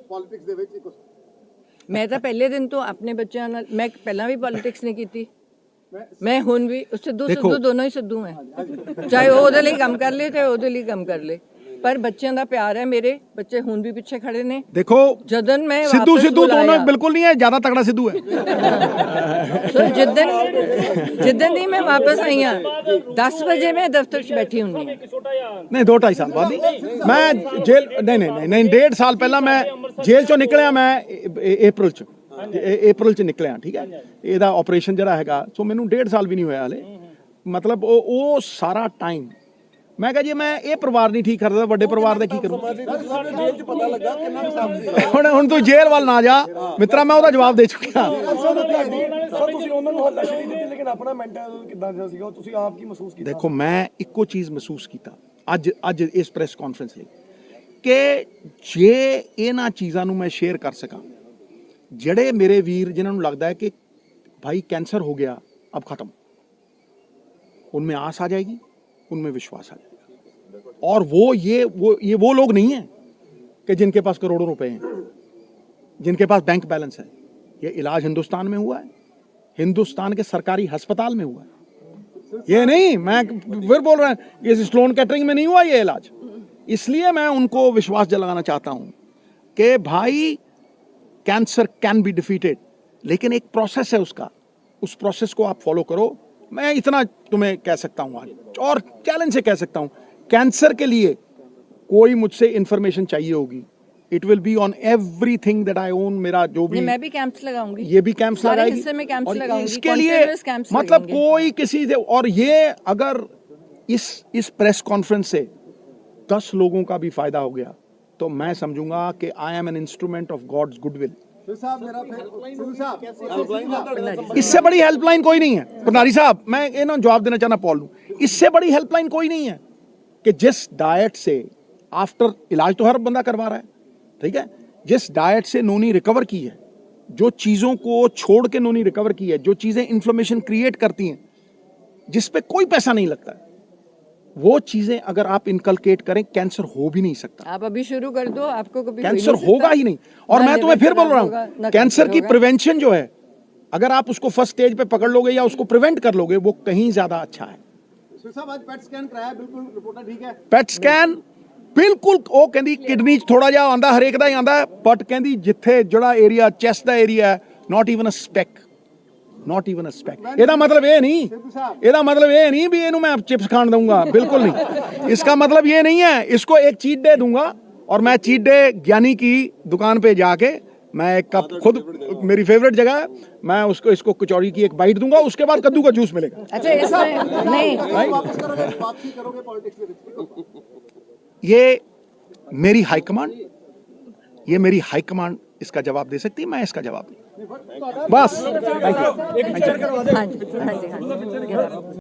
ਪੋਲਿਟਿਕਸ ਦੇ ਵਿੱਚ? ਮੈਂ ਤਾਂ ਪਹਿਲੇ ਦਿਨ ਤੋਂ ਆਪਣੇ ਬੱਚਿਆਂ ਨਾਲ, ਮੈਂ ਪਹਿਲਾਂ ਵੀ ਪੋਲਿਟਿਕਸ ਨਹੀਂ ਕੀਤੀ, ਮੈਂ ਹੁਣ ਵੀ ਸਿੱਧੂ ਦੋਨੋਂ ਹੀ ਸਿੱਧੂ ਹੈ। ਚਾਹੇ ਉਹ ਉਹਦੇ ਲਈ ਕੰਮ ਕਰ ਲੇ, ਚਾਹੇ ਉਹਦੇ ਲਈ ਕੰਮ ਕਰ ਲੇ, ਪਰ ਬੱਚਿਆਂ ਦਾ ਪਿਆਰ ਹੈ। ਮੇਰੇ ਬੱਚੇ ਹੁਣ ਵੀ ਪਿੱਛੇ ਖੜੇ ਨੇ। ਦੇਖੋ, ਜਦਨ ਮੈਂ ਸਿੱਧੂ ਦੋਨੋਂ ਬਿਲਕੁਲ ਨਹੀਂ ਹੈ, ਜ਼ਿਆਦਾ ਤਗੜਾ ਸਿੱਧੂ ਹੈ। ਜਿੱਦਨ ਦੀ ਮੈਂ ਵਾਪਸ ਆਈ ਹਾਂ 10 ਵਜੇ ਮੈਂ ਦਫ਼ਤਰ 'ਚ ਬੈਠੀ ਹੁੰਦੀ। ਨਹੀਂ, 2-2.5 ਸਾਲ ਬਾਅਦ ਨਹੀਂ। ਮੈਂ ਜੇਲ੍ਹ ਨਹੀਂ 1.5 ਸਾਲ ਪਹਿਲਾਂ ਮੈਂ ਜੇਲ੍ਹ ਚੋਂ ਨਿਕਲਿਆ। ਮੈਂ ਅਪ੍ਰੈਲ ਚ ਨਿਕਲਿਆ, ਠੀਕ ਹੈ। ਇਹਦਾ ਆਪਰੇਸ਼ਨ ਜਿਹੜਾ ਹੈਗਾ, ਸੋ ਮੈਨੂੰ 1.5 ਸਾਲ ਵੀ ਨਹੀਂ ਹੋਇਆ ਹਲੇ। ਮਤਲਬ ਉਹ ਸਾਰਾ ਟਾਈਮ ਮੈਂ ਕਿਹਾ, ਜੇ ਮੈਂ ਇਹ ਪਰਿਵਾਰ ਨਹੀਂ ਠੀਕ ਕਰਦਾ, ਵੱਡੇ ਪਰਿਵਾਰ ਦਾ ਕੀ ਕਰੂੰ? ਹੁਣ ਤੂੰ ਜੇਲ੍ਹ ਵੱਲ ਨਾ ਜਾ ਮਿੱਤਰਾ, ਮੈਂ ਉਹਦਾ ਜਵਾਬ ਦੇ ਚੁੱਕਿਆ। ਸਰ ਤੁਸੀਂ ਉਹਨਾਂ ਨੂੰ ਹੱਲਾਸ਼ੇਰੀ ਦਿੱਤੀ, ਲੇਕਿਨ ਆਪਣਾ ਮੈਂਟਲ ਕਿੱਦਾਂ ਦਾ ਸੀਗਾ, ਤੁਸੀਂ ਆਪ ਕੀ ਮਹਿਸੂਸ ਕੀਤਾ? ਦੇਖੋ, ਮੈਂ ਇੱਕੋ ਚੀਜ਼ ਮਹਿਸੂਸ ਕੀਤਾ ਅੱਜ ਇਸ ਪ੍ਰੈਸ ਕਾਨਫਰੰਸ ਲਈ, ਕਿ ਜੇ ਇਹਨਾਂ ਚੀਜ਼ਾਂ ਨੂੰ ਮੈਂ ਸ਼ੇਅਰ ਕਰ ਸਕਾਂ, ਜਿਹੜੇ ਮੇਰੇ ਵੀਰ ਜਿਨ੍ਹਾਂ ਨੂੰ ਲੱਗਦਾ ਹੈ ਕਿ भाई कैंसर हो गया अब खत्म, उनमें आस आ जाएगी, उनमें विश्वास आ जाएगा। और वो लोग नहीं है कि जिनके पास करोड़ों रुपए हैं, जिनके पास बैंक बैलेंस है। ये इलाज हिंदुस्तान में हुआ है, हिंदुस्तान के सरकारी अस्पताल में हुआ है। ये नहीं, मैं फिर बोल रहा हूँ, ये स्लोन कैटरिंग में नहीं हुआ ये इलाज। इसलिए मैं उनको विश्वास दिलाना चाहता हूँ कि भाई कैंसर कैन बी डिफीटेड, लेकिन एक प्रोसेस है उसका, उस प्रोसेस को आप फॉलो करो। मैं इतना तुम्हें कह सकता हूँ आज, और चैलेंज से कह सकता हूँ, कैंसर के लिए कोई मुझसे इंफॉर्मेशन चाहिए होगी, it will be on everything that I own. मेरा जो भी, मैं भी कैंप्स लगाऊंगी, ये भी कैंप्स लगाएगी, हिस्से में कैंप्स और लगाऊंगी, इसके लिए मतलब कोई किसी से, और ये अगर इस प्रेस कॉन्फ्रेंस से 10 लोगों का भी फायदा हो गया तो मैं समझूंगा कि I am an instrument of God's goodwill. इससे बड़ी हेल्पलाइन कोई नहीं है भंडारी साहब, मैं इन्होंने जवाब देना चाहना पॉल लूं, इससे बड़ी हेल्पलाइन कोई नहीं है कि जिस डाइट से आफ्टर इलाज तो हर बंदा करवा रहा है, ठीक है, जिस डाइट से नोनी रिकवर की है, जो चीज़ों को छोड़ के नोनी रिकवर की है, जो चीज़ें इन्फ्लेमेशन क्रिएट करती हैं, जिस पे कोई पैसा नहीं लगता है, वो चीजें अगर आप इनकलकेट करें, कैंसर हो भी नहीं सकता। आप अभी शुरू कर दो, आपको कभी कैंसर होगा ही नहीं। और मैं तुम्हें फिर बोल रहा हूं, कैंसर की प्रिवेंशन जो है, अगर आप उसको फर्स्ट स्टेज पे पकड़ लोगे या उसको प्रिवेंट कर लोगे, वो कहीं ज्यादा अच्छा है। साहब आज पेट स्कैन कराया, बिल्कुल रिपोर्ट ठीक है? पेट स्कैन ਬਿਲਕੁਲ ਉਹ ਕਹਿੰਦੀ ਕਿਡਨੀ 'ਚ ਥੋੜਾ ਜਿਹਾ ਆਂਦਾ, ਹਰੇਕ ਦਾ ਹੀ ਆਂਦਾ, ਬਟ ਕਹਿੰਦੀ ਜਿੱਥੇ ਜਿਹੜਾ ਏਰੀਆ ਚੈਸਟ ਦਾ ਏਰੀਆ ਹੈ, not even a speck, not even a speck. ਇਹਦਾ ਮਤਲਬ ਇਹ ਨਹੀਂ, ਇਹਦਾ मतलब ये नहीं भी इन्हों मैं चिप्स खान दूंगा, बिल्कुल नहीं। इसका मतलब ये नहीं है, इसको एक चीट डे दूंगा और मैं चीट डे ज्ञानी की दुकान पे जाके मैं एक कप, खुद मेरी फेवरेट जगह है, मैं उसको इसको कचौड़ी की एक बाइट दूंगा, उसके बाद कद्दू का जूस मिलेगा। अच्छा इसमें नहीं, वापस करोगे, वापसी करोगे पॉलिटिक्स में? ये मेरी हाईकमांड, ये मेरी हाईकमांड इसका जवाब दे सकती है, मैं इसका जवाब नहीं। बस हाँ जी हाँ जी हाँ जी।